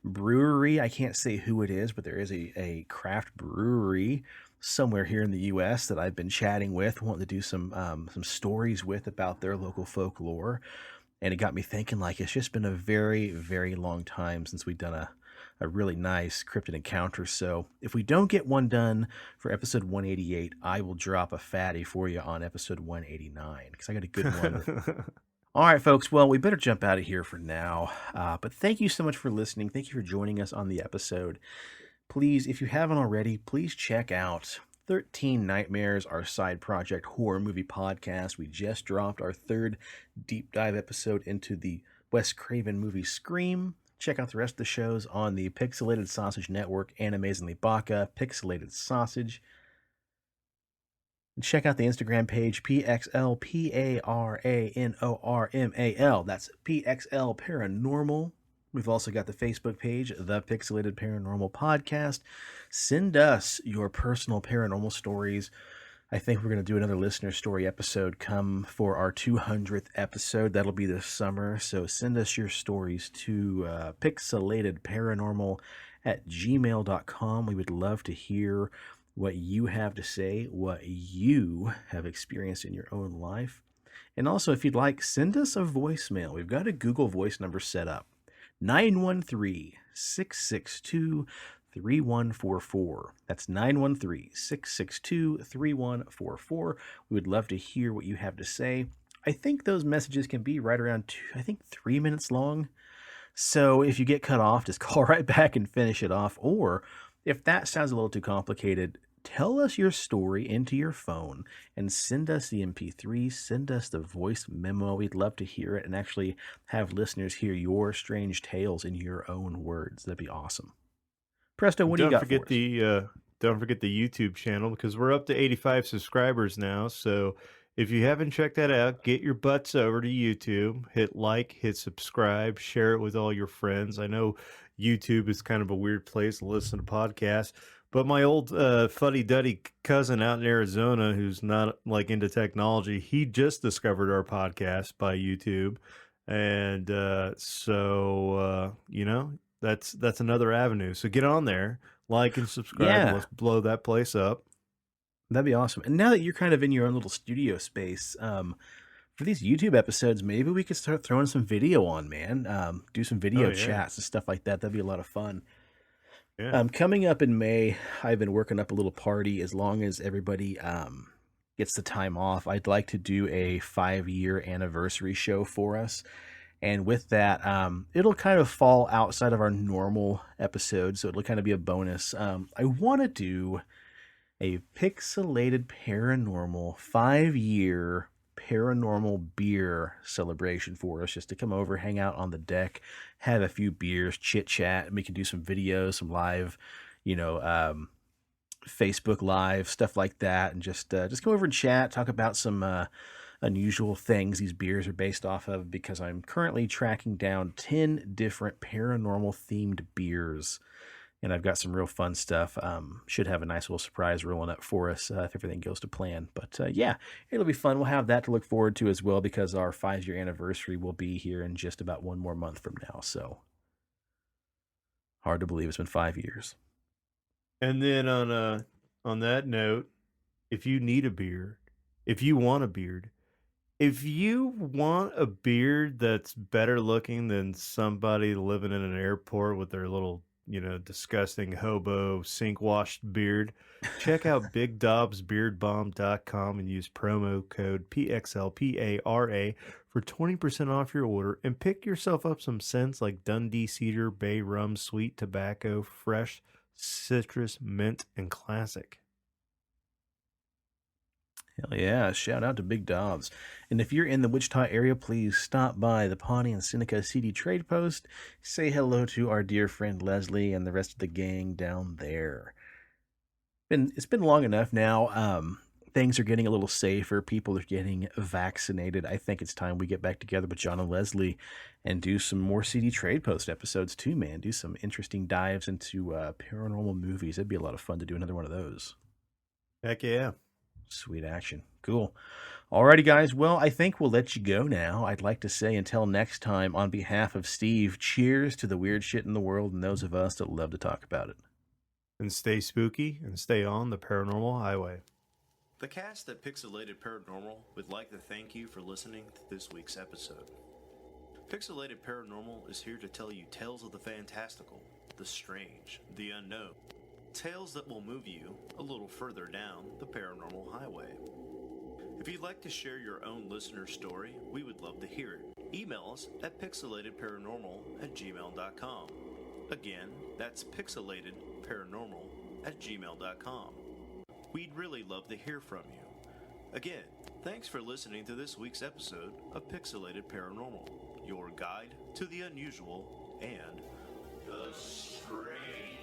brewery. I can't say who it is, but there is a craft brewery somewhere here in the U.S. that I've been chatting with, wanting to do some stories with about their local folklore. And it got me thinking, like, it's just been a very, very long time since we've done a really nice cryptid encounter. So if we don't get one done for episode 188, I will drop a fatty for you on episode 189 because I got a good one. All right, folks. Well, we better jump out of here for now. But thank you so much for listening. Thank you for joining us on the episode. Please, if you haven't already, please check out 13 Nightmares, our side project horror movie podcast. We just dropped our 3rd deep dive episode into the Wes Craven movie Scream. Check out the rest of the shows on the Pixelated Sausage Network and Amazingly Baka, Pixelated Sausage. And check out the Instagram page, PXLPARANORMAL. That's PXL Paranormal. We've also got the Facebook page, The Pixelated Paranormal Podcast. Send us your personal paranormal stories. I think we're going to do another listener story episode come for our 200th episode. That'll be this summer. So send us your stories to pixelatedparanormal@gmail.com. We would love to hear what you have to say, what you have experienced in your own life. And also, if you'd like, send us a voicemail. We've got a Google Voice number set up. 913-662-3144. That's 913-662-3144. We would love to hear what you have to say. I think those messages can be right around 3 minutes long. So if you get cut off, just call right back and finish it off. Or if that sounds a little too complicated tell us your story into your phone and send us the MP3, send us the voice memo. We'd love to hear it and actually have listeners hear your strange tales in your own words. That'd be awesome. Presto, what do you got for us? Don't forget the YouTube channel, because we're up to 85 subscribers now. So if you haven't checked that out, get your butts over to YouTube, hit like, hit subscribe, share it with all your friends. I know YouTube is kind of a weird place to listen to podcasts, but my old fuddy-duddy cousin out in Arizona, who's not like into technology, he just discovered our podcast by YouTube. And that's another avenue. So get on there, like and subscribe. Yeah. Let's blow that place up. That'd be awesome. And now that you're kind of in your own little studio space, for these YouTube episodes, maybe we could start throwing some video on, man. Do some video chats and stuff like that. That'd be a lot of fun. Yeah. Coming up in May, I've been working up a little party. As long as everybody gets the time off, I'd like to do a 5-year anniversary show for us. And with that, it'll kind of fall outside of our normal episode, so it'll kind of be a bonus. I want to do a Pixelated Paranormal 5-year paranormal beer celebration for us, just to come over, hang out on the deck, have a few beers, chit chat, and we can do some videos, some live, Facebook Live, stuff like that, and just come over and chat, talk about some unusual things these beers are based off of, because I'm currently tracking down 10 different paranormal themed beers. And I've got some real fun stuff. Should have a nice little surprise rolling up for us if everything goes to plan. But yeah, it'll be fun. We'll have that to look forward to as well, because our 5-year anniversary will be here in just about 1 more month from now. So hard to believe it's been 5 years. And then on that note, if you need a beer, if you want a beard, if you want a beard that's better looking than somebody living in an airport with their little, disgusting hobo sink washed beard, check out BigDobsBeardBomb.com and use promo code PXLPARA for 20% off your order, and pick yourself up some scents like Dundee Cedar, Bay Rum, Sweet Tobacco, Fresh, Citrus, Mint, and Classic. Hell yeah, shout out to Big Dobbs. And if you're in the Wichita area, please stop by the Pawnee and Seneca CD Trade Post. Say hello to our dear friend Leslie and the rest of the gang down there. It's been long enough now. Things are getting a little safer. People are getting vaccinated. I think it's time we get back together with John and Leslie and do some more CD Trade Post episodes too, man. Do some interesting dives into paranormal movies. It'd be a lot of fun to do another one of those. Heck yeah. Sweet action. Cool. Alrighty, guys. Well, I think we'll let you go now. I'd like to say until next time, on behalf of Steve, cheers to the weird shit in the world and those of us that love to talk about it. And stay spooky and stay on the paranormal highway. The cast at Pixelated Paranormal would like to thank you for listening to this week's episode. Pixelated Paranormal is here to tell you tales of the fantastical, the strange, the unknown. Tales that will move you a little further down the paranormal highway. If you'd like to share your own listener story, we would love to hear it. Email us at pixelatedparanormal@gmail.com. Again, that's pixelatedparanormal@gmail.com. We'd really love to hear from you. Again, thanks for listening to this week's episode of Pixelated Paranormal, your guide to the unusual and the strange.